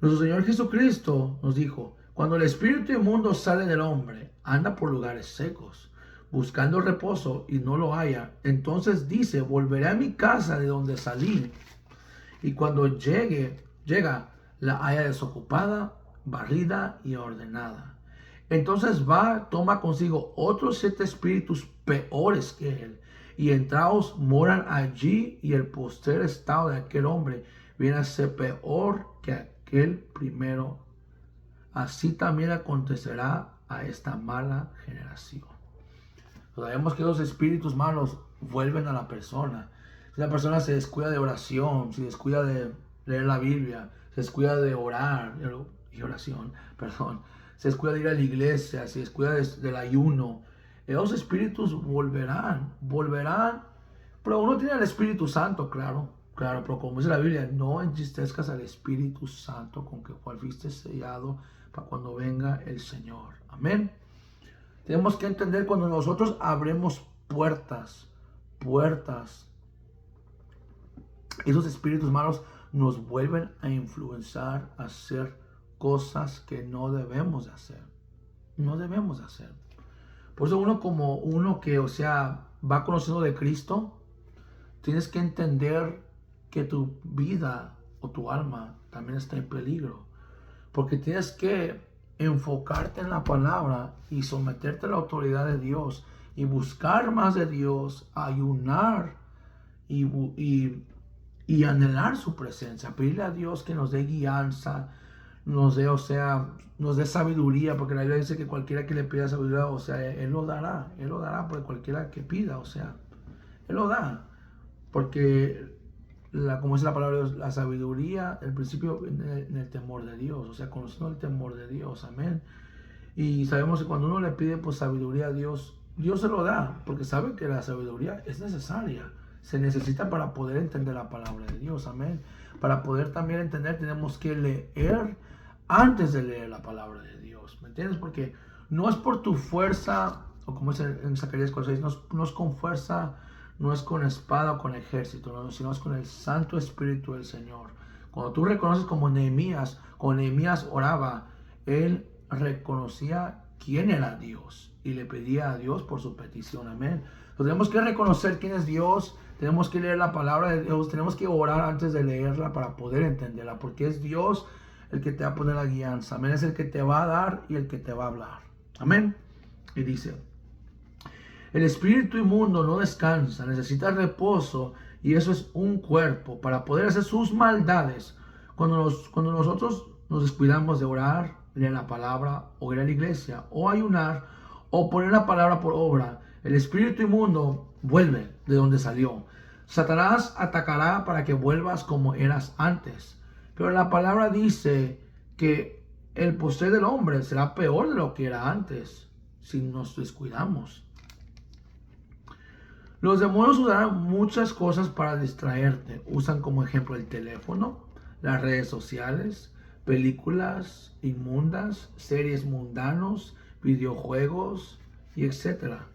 Nuestro Señor Jesucristo nos dijo, cuando el espíritu inmundo sale del hombre, anda por lugares secos, buscando reposo y no lo haya. Entonces dice, volveré a mi casa de donde salí. Y cuando llega, la haya desocupada, barrida y ordenada. Entonces va, toma consigo otros 7 espíritus peores que él, y entrados moran allí, y el postrer estado de aquel hombre viene a ser peor que aquel primero. Así también acontecerá a esta mala generación. Sabemos que los espíritus malos vuelven a la persona. Si la persona se descuida de oración, se descuida de leer la Biblia, se descuida de orar, se descuida de ir a la iglesia, se descuida del ayuno, los espíritus volverán, pero uno tiene el Espíritu Santo, claro, pero como dice la Biblia, no entristezcas al Espíritu Santo con que cual fuiste sellado para cuando venga el Señor. Amén. Tenemos que entender cuando nosotros abrimos puertas, esos espíritus malos nos vuelven a influenciar a hacer cosas que no debemos de hacer. No debemos de hacer. Por eso uno que, va conociendo de Cristo, tienes que entender que tu vida o tu alma también está en peligro. Porque tienes que enfocarte en la palabra y someterte a la autoridad de Dios y buscar más de Dios, ayunar y anhelar su presencia, pedirle a Dios que nos dé guianza, nos dé sabiduría, porque la Biblia dice que cualquiera que le pida sabiduría, Él lo dará por cualquiera que pida, Él lo da, porque como dice la palabra de Dios, la sabiduría, el principio en el temor de Dios, conociendo el temor de Dios, amén. Y sabemos que cuando uno le pide sabiduría a Dios, Dios se lo da, porque sabe que la sabiduría es necesaria, se necesita para poder entender la palabra de Dios, amén. Para poder también entender, tenemos que leer antes de leer la palabra de Dios, ¿me entiendes? Porque no es por tu fuerza, o como dice en Zacarías 4:6, no es con fuerza, no es con espada o con ejército, sino es con el Santo Espíritu del Señor. Cuando tú reconoces como Nehemías, cuando Nehemías oraba, él reconocía quién era Dios y le pedía a Dios por su petición, amén. Entonces tenemos que reconocer quién es Dios, tenemos que leer la palabra de Dios, tenemos que orar antes de leerla para poder entenderla, porque es Dios el que te va a poner la guianza, amén, es el que te va a dar y el que te va a hablar, amén. Y dice, el espíritu inmundo no descansa, necesita reposo, y eso es un cuerpo para poder hacer sus maldades. Cuando nosotros nos descuidamos de orar, leer la palabra, o ir a la iglesia, o ayunar, o poner la palabra por obra, el espíritu inmundo vuelve de donde salió. Satanás atacará para que vuelvas como eras antes. Pero la palabra dice que el postrer del hombre será peor de lo que era antes, si nos descuidamos. Los demonios usarán muchas cosas para distraerte. Usan como ejemplo el teléfono, las redes sociales, películas inmundas, series mundanos, videojuegos y etcétera.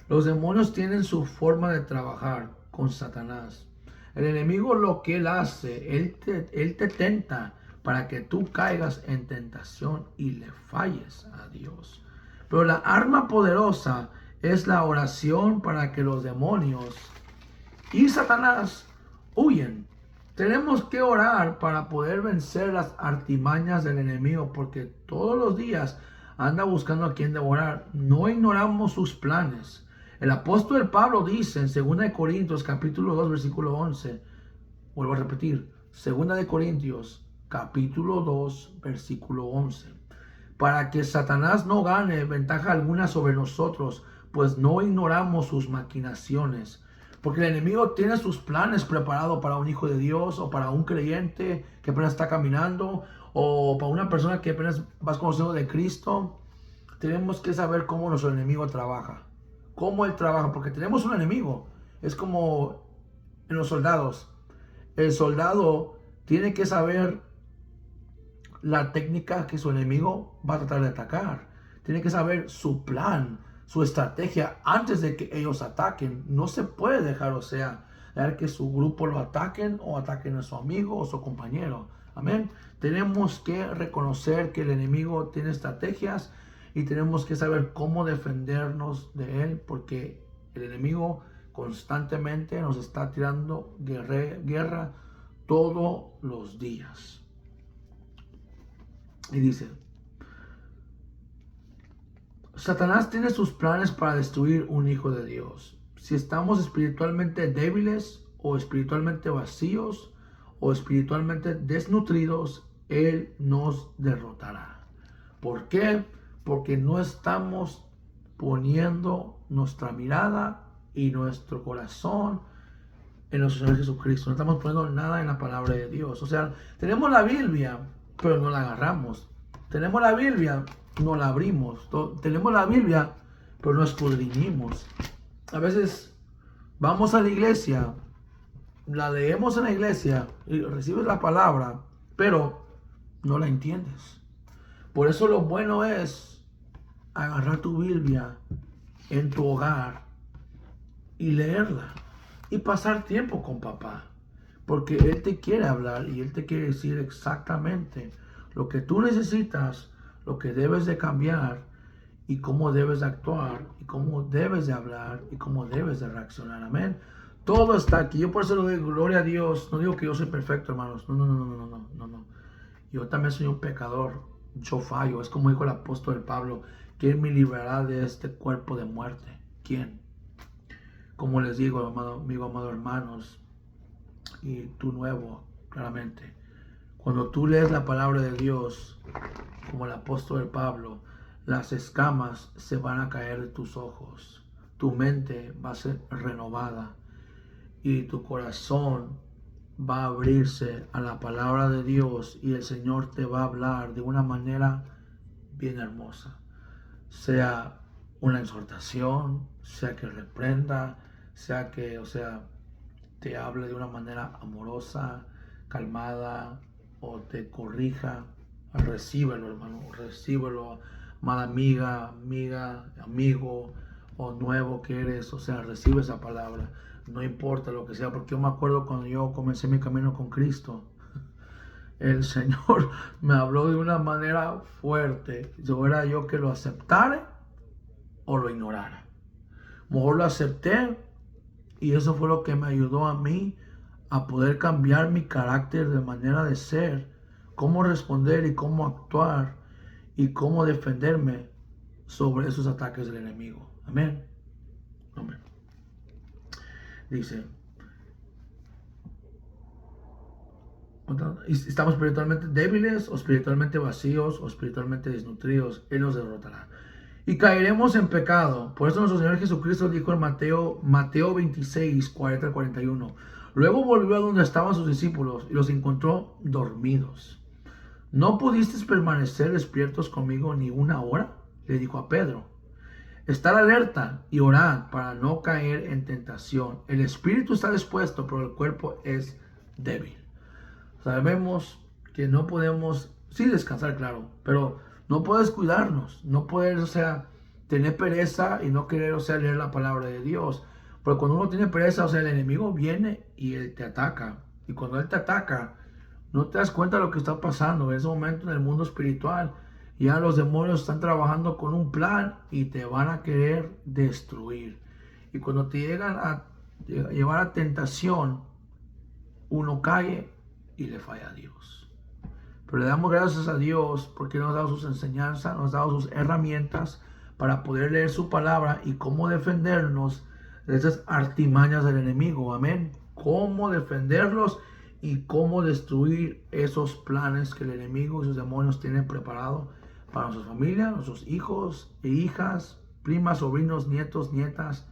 Los demonios tienen su forma de trabajar con Satanás. El enemigo, lo que él hace, él te tenta para que tú caigas en tentación y le falles a Dios. Pero la arma poderosa es la oración para que los demonios y Satanás huyen. Tenemos que orar para poder vencer las artimañas del enemigo, porque todos los días anda buscando a quien devorar. No ignoramos sus planes. El apóstol Pablo dice en 2 Corintios capítulo 2 versículo 11, vuelvo a repetir, 2 Corintios capítulo 2 versículo 11, para que Satanás no gane ventaja alguna sobre nosotros, pues no ignoramos sus maquinaciones. Porque el enemigo tiene sus planes preparados para un hijo de Dios, o para un creyente que apenas está caminando, o para una persona que apenas va conociendo de Cristo. Tenemos que saber cómo nuestro enemigo trabaja. Cómo él trabaja, porque tenemos un enemigo. Es como en los soldados. El soldado tiene que saber la técnica que su enemigo va a tratar de atacar. Tiene que saber su plan, su estrategia antes de que ellos ataquen. No se puede dejar, dejar que su grupo lo ataquen o ataquen a su amigo o su compañero. Amén. Tenemos que reconocer que el enemigo tiene estrategias y tenemos que saber cómo defendernos de él, porque el enemigo constantemente nos está tirando guerra todos los días. Y dice, Satanás tiene sus planes para destruir un hijo de Dios. Si estamos espiritualmente débiles o espiritualmente vacíos o espiritualmente desnutridos, él nos derrotará. ¿Por qué? Porque no estamos poniendo nuestra mirada y nuestro corazón en nuestro Señor Jesucristo. No estamos poniendo nada en la palabra de Dios. Tenemos la Biblia, pero no la agarramos. Tenemos la Biblia, no la abrimos. Tenemos la Biblia, pero no escudriñamos. A veces vamos a la iglesia, la leemos en la iglesia y recibes la palabra, pero no la entiendes. Por eso lo bueno es agarrar tu Biblia en tu hogar y leerla y pasar tiempo con papá, porque él te quiere hablar y él te quiere decir exactamente lo que tú necesitas, lo que debes de cambiar y cómo debes de actuar y cómo debes de hablar y cómo debes de reaccionar. Amén. Todo está aquí. Yo por eso le doy gloria a Dios. No digo que yo soy perfecto, hermanos. No. Yo también soy un pecador. Yo fallo. Es como dijo el apóstol Pablo: ¿quién me librará de este cuerpo de muerte? ¿Quién? Como les digo, amado hermanos, y tú nuevo, claramente, cuando tú lees la palabra de Dios, como el apóstol Pablo, las escamas se van a caer de tus ojos, tu mente va a ser renovada y tu corazón va a abrirse a la palabra de Dios, y el Señor te va a hablar de una manera bien hermosa. Sea una exhortación, sea que reprenda, sea que, te hable de una manera amorosa, calmada, o te corrija. Recíbelo, hermano, recíbelo, amada amiga, amigo o nuevo que eres, recibe esa palabra. No importa lo que sea, porque yo me acuerdo cuando yo comencé mi camino con Cristo, el Señor me habló de una manera fuerte. Era yo que lo aceptara o lo ignorara. Mejor lo acepté, y eso fue lo que me ayudó a mí a poder cambiar mi carácter de manera de ser, cómo responder y cómo actuar y cómo defenderme sobre esos ataques del enemigo. Amén. Amén. Dice, estamos espiritualmente débiles o espiritualmente vacíos o espiritualmente desnutridos, él nos derrotará y caeremos en pecado. Por eso nuestro Señor Jesucristo dijo en Mateo 26, 40 al 41. Luego volvió a donde estaban sus discípulos y los encontró dormidos. ¿No pudisteis permanecer despiertos conmigo ni una hora?, le dijo a Pedro. Estar alerta y orar para no caer en tentación. El espíritu está dispuesto, pero el cuerpo es débil. Sabemos que no podemos, sí descansar, claro, pero no puedes cuidarnos, no puedes, tener pereza y no querer, leer la palabra de Dios. Porque cuando uno tiene pereza, el enemigo viene y él te ataca. Y cuando él te ataca, no te das cuenta de lo que está pasando. En ese momento en el mundo espiritual, ya los demonios están trabajando con un plan y te van a querer destruir. Y cuando te llegan a llevar a tentación, uno cae y le falla a Dios. Pero le damos gracias a Dios porque nos ha dado sus enseñanzas, nos ha dado sus herramientas para poder leer su palabra y cómo defendernos de esas artimañas del enemigo. Amén. Cómo defenderlos y cómo destruir esos planes que el enemigo y sus demonios tienen preparado para nuestra familia, nuestros hijos e hijas, primas, sobrinos, nietos, nietas,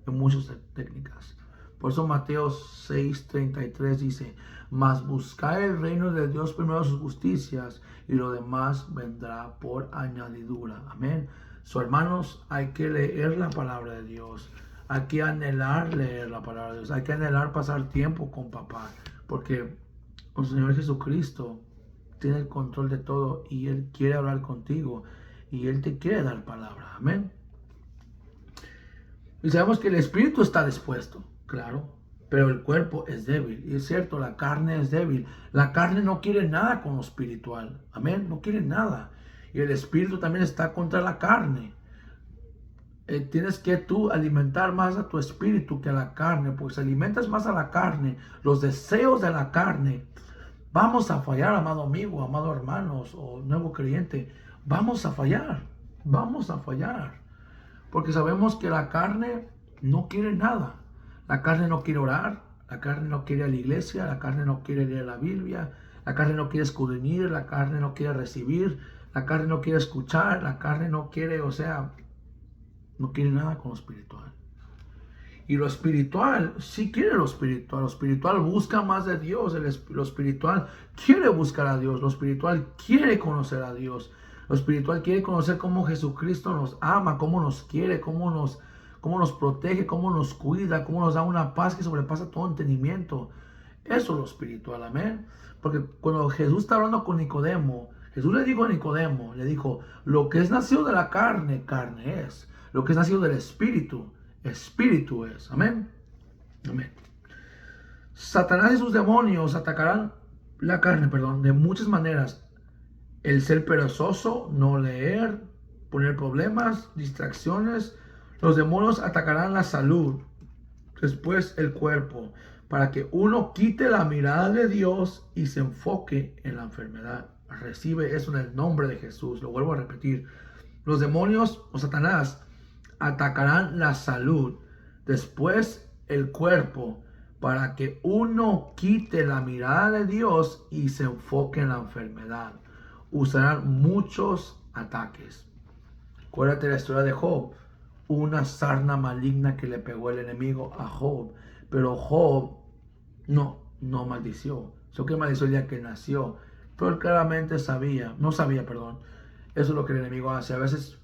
y muchas técnicas. Por eso Mateo 6:33 dice: mas buscad el reino de Dios primero, sus justicias, y lo demás vendrá por añadidura. Amén. Hermanos, hay que leer la palabra de Dios. Hay que anhelar leer la palabra de Dios. Hay que anhelar pasar tiempo con papá. Porque el Señor Jesucristo tiene el control de todo y Él quiere hablar contigo. Y Él te quiere dar palabra. Amén. Y sabemos que el espíritu está dispuesto, claro, pero el cuerpo es débil. Y es cierto, la carne es débil. La carne no quiere nada con lo espiritual. Amén, no quiere nada. Y el espíritu también está contra la carne. Tienes que tú alimentar más a tu espíritu que a la carne, porque si alimentas más a la carne, los deseos de la carne, vamos a fallar, amado amigo, amado hermanos o nuevo creyente. Vamos a fallar, vamos a fallar. Porque sabemos que la carne no quiere nada. La carne no quiere orar, la carne no quiere ir a la iglesia, la carne no quiere leer la Biblia, la carne no quiere escudriñar, la carne no quiere recibir, la carne no quiere escuchar, la carne no quiere, no quiere nada con lo espiritual. Y lo espiritual, sí quiere lo espiritual busca más de Dios, lo espiritual quiere buscar a Dios, lo espiritual quiere conocer a Dios. Lo espiritual quiere conocer cómo Jesucristo nos ama, cómo nos quiere, cómo nos protege, cómo nos cuida, cómo nos da una paz que sobrepasa todo entendimiento. Eso es lo espiritual, amén. Porque cuando Jesús está hablando con Nicodemo, Jesús le dijo a Nicodemo, le dijo: lo que es nacido de la carne, carne es. Lo que es nacido del espíritu, espíritu es. Amén. Amén. Satanás y sus demonios atacarán la carne, de muchas maneras. El ser perezoso, no leer, poner problemas, distracciones. Los demonios atacarán la salud, después el cuerpo, para que uno quite la mirada de Dios y se enfoque en la enfermedad. Recibe eso en el nombre de Jesús. Lo vuelvo a repetir. Los demonios o Satanás atacarán la salud, después el cuerpo, para que uno quite la mirada de Dios y se enfoque en la enfermedad. Usarán muchos ataques. Acuérdate la historia de Job. Una sarna maligna que le pegó el enemigo a Job. Pero Job no maldició. Eso que maldició el día que nació. Pero él claramente no sabía. Eso es lo que el enemigo hace. A veces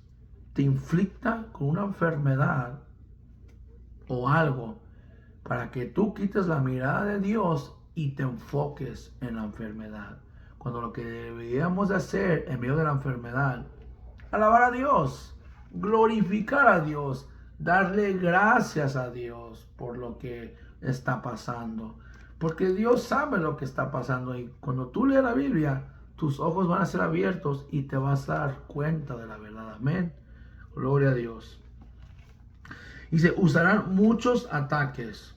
te inflicta con una enfermedad o algo para que tú quites la mirada de Dios y te enfoques en la enfermedad. Cuando lo que deberíamos de hacer en medio de la enfermedad, alabar a Dios, glorificar a Dios, darle gracias a Dios por lo que está pasando. Porque Dios sabe lo que está pasando y cuando tú lees la Biblia, tus ojos van a ser abiertos y te vas a dar cuenta de la verdad. Amén. Gloria a Dios. Y se usarán muchos ataques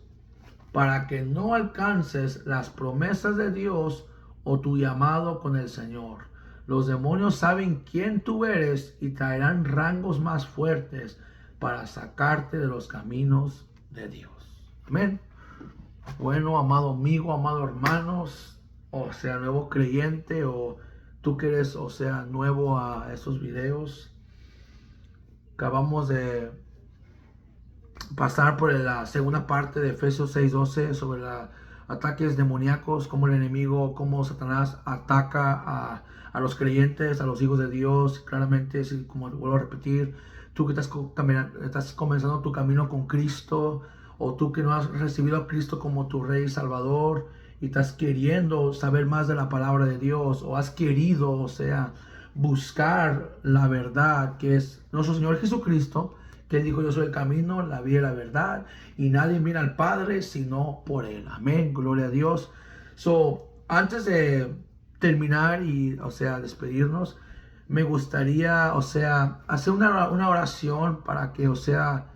para que no alcances las promesas de Dios o tu llamado con el Señor. Los demonios saben quién tú eres y traerán rangos más fuertes para sacarte de los caminos de Dios. Amén. Bueno, amado amigo, amado hermanos, nuevo creyente, o tú que eres, nuevo a estos videos. Acabamos de pasar por la segunda parte de Efesios 6:12 sobre ataques demoníacos, cómo el enemigo, cómo Satanás ataca a los creyentes, a los hijos de Dios. Claramente, como vuelvo a repetir, tú que estás comenzando tu camino con Cristo, o tú que no has recibido a Cristo como tu Rey y Salvador, y estás queriendo saber más de la palabra de Dios, o has querido, o sea, buscar la verdad que es nuestro Señor Jesucristo, que Él dijo: yo soy el camino, la vida y la verdad, y nadie mira al Padre sino por Él. Amén, gloria a Dios. Antes de terminar y, o sea, despedirnos, me gustaría, o sea, hacer una oración para que, o sea,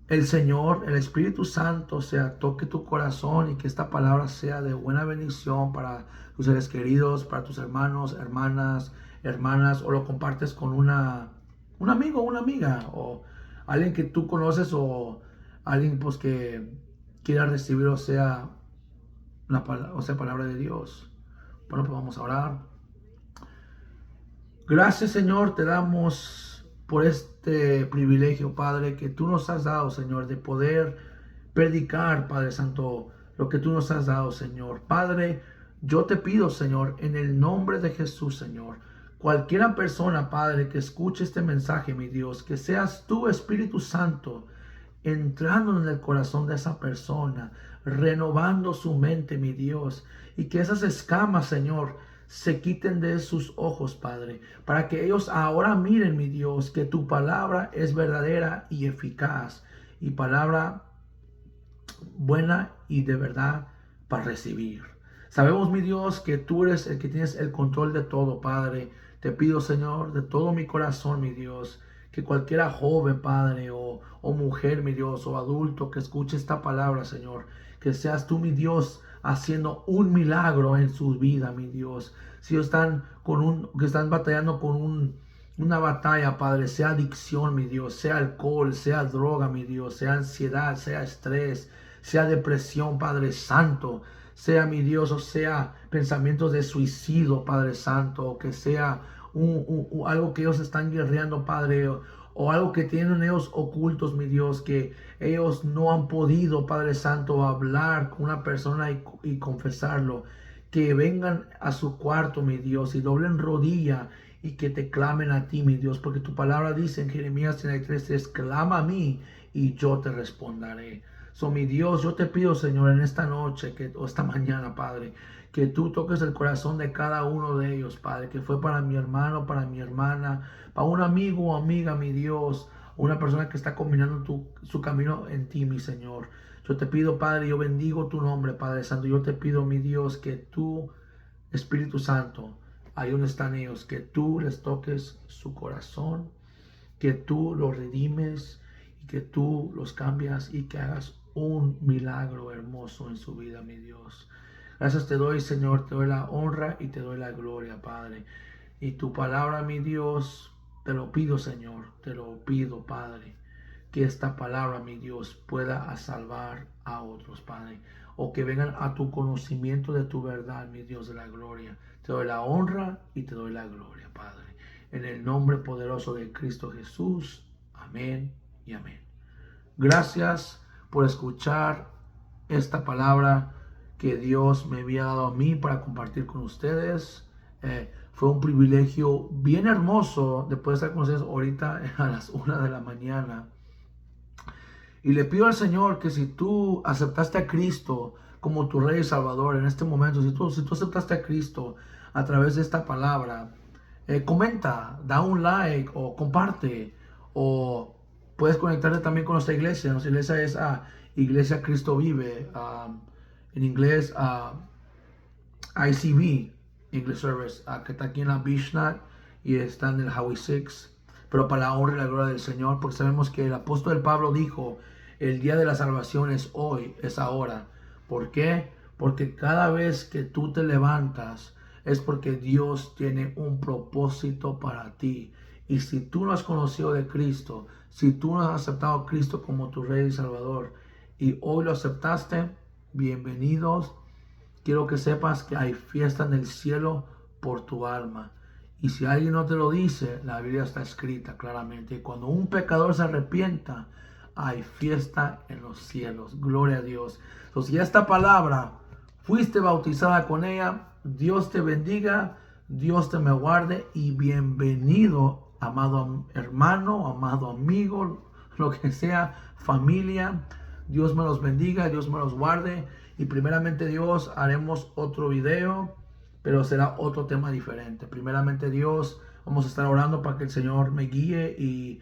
el Señor, el Espíritu Santo, o sea, toque tu corazón y que esta palabra sea de buena bendición para tus seres queridos, para tus hermanos, hermanas, o lo compartes con un amigo, una amiga, o alguien que tú conoces, o alguien pues que quiera recibir, o sea, palabra de Dios. Bueno, pues vamos a orar. Gracias, Señor, te damos por este privilegio, Padre, que tú nos has dado, Señor, de poder predicar, Padre Santo, lo que tú nos has dado, Señor. Padre, yo te pido, Señor, en el nombre de Jesús, Señor, cualquiera persona, Padre, que escuche este mensaje, mi Dios, que seas tú, Espíritu Santo, entrando en el corazón de esa persona, renovando su mente, mi Dios, y que esas escamas, Señor, se quiten de sus ojos, Padre, para que ellos ahora miren, mi Dios, que tu palabra es verdadera y eficaz, y palabra buena y de verdad para recibir. Sabemos, mi Dios, que tú eres el que tienes el control de todo, Padre. Te pido, Señor, de todo mi corazón, mi Dios, que cualquiera joven, Padre, o mujer, mi Dios, o adulto que escuche esta palabra, Señor, que seas tú, mi Dios, haciendo un milagro en su vida, mi Dios. Si ellos están que están batallando con una batalla, Padre, sea adicción, mi Dios, sea alcohol, sea droga, mi Dios, sea ansiedad, sea estrés, sea depresión, Padre Santo, sea, mi Dios, o sea pensamientos de suicidio, Padre Santo, o que sea algo que ellos están guerreando, Padre, o algo que tienen ellos ocultos, mi Dios, que ellos no han podido, Padre Santo, hablar con una persona y confesarlo. Que vengan a su cuarto, mi Dios, y doblen rodilla y que te clamen a ti, mi Dios, porque tu palabra dice en Jeremías 33:3, clama a mí y yo te responderé. Mi Dios, yo te pido, Señor, en esta noche o esta mañana, Padre, que tú toques el corazón de cada uno de ellos, Padre, que fue para mi hermano, para mi hermana, para un amigo o amiga, mi Dios, una persona que está combinando su camino en ti, mi Señor. Yo te pido, Padre, yo bendigo tu nombre, Padre Santo. Yo te pido, mi Dios, que tú, Espíritu Santo, ahí donde están ellos, que tú les toques su corazón, que tú los redimes y que tú los cambias y que hagas un milagro hermoso en su vida, mi Dios. Gracias te doy, Señor, te doy la honra y te doy la gloria, Padre. Y tu palabra, mi Dios, te lo pido, Señor, te lo pido, Padre, que esta palabra, mi Dios, pueda salvar a otros, Padre, o que vengan a tu conocimiento de tu verdad, mi Dios de la gloria. Te doy la honra y te doy la gloria, Padre. En el nombre poderoso de Cristo Jesús. Amén y amén. Gracias por escuchar esta palabra que Dios me había dado a mí para compartir con ustedes. Fue un privilegio bien hermoso de poder estar con ustedes ahorita a las 1 de la mañana. Y le pido al Señor que si tú aceptaste a Cristo como tu Rey y Salvador en este momento, si tú aceptaste a Cristo a través de esta palabra, comenta, da un like o comparte, o puedes conectarte también con nuestra iglesia. Nuestra iglesia es Iglesia Cristo Vive, en inglés ICB, English Service, que está aquí en la Bishnat y está en el Highway 6, pero para la honra y la gloria del Señor, porque sabemos que el apóstol Pablo dijo, el día de la salvación es hoy, es ahora. ¿Por qué? Porque cada vez que tú te levantas, es porque Dios tiene un propósito para ti. Y si tú no has conocido de Cristo, si tú no has aceptado a Cristo como tu Rey y Salvador, y hoy lo aceptaste, bienvenidos. Quiero que sepas que hay fiesta en el cielo por tu alma. Y si alguien no te lo dice, la Biblia está escrita claramente. Y cuando un pecador se arrepienta, hay fiesta en los cielos. Gloria a Dios. Entonces, si esta palabra fuiste bautizada con ella, Dios te bendiga, Dios te me guarde y bienvenido amado hermano, amado amigo, lo que sea, familia. Dios me los bendiga, Dios me los guarde. Y primeramente Dios, haremos otro video, pero será otro tema diferente. Primeramente Dios, vamos a estar orando para que el Señor me guíe y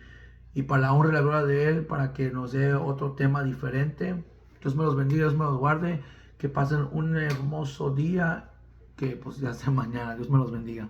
para la honra y la gloria de Él, para que nos dé otro tema diferente. Dios me los bendiga, Dios me los guarde. Que pasen un hermoso día, que pues ya sea mañana. Dios me los bendiga.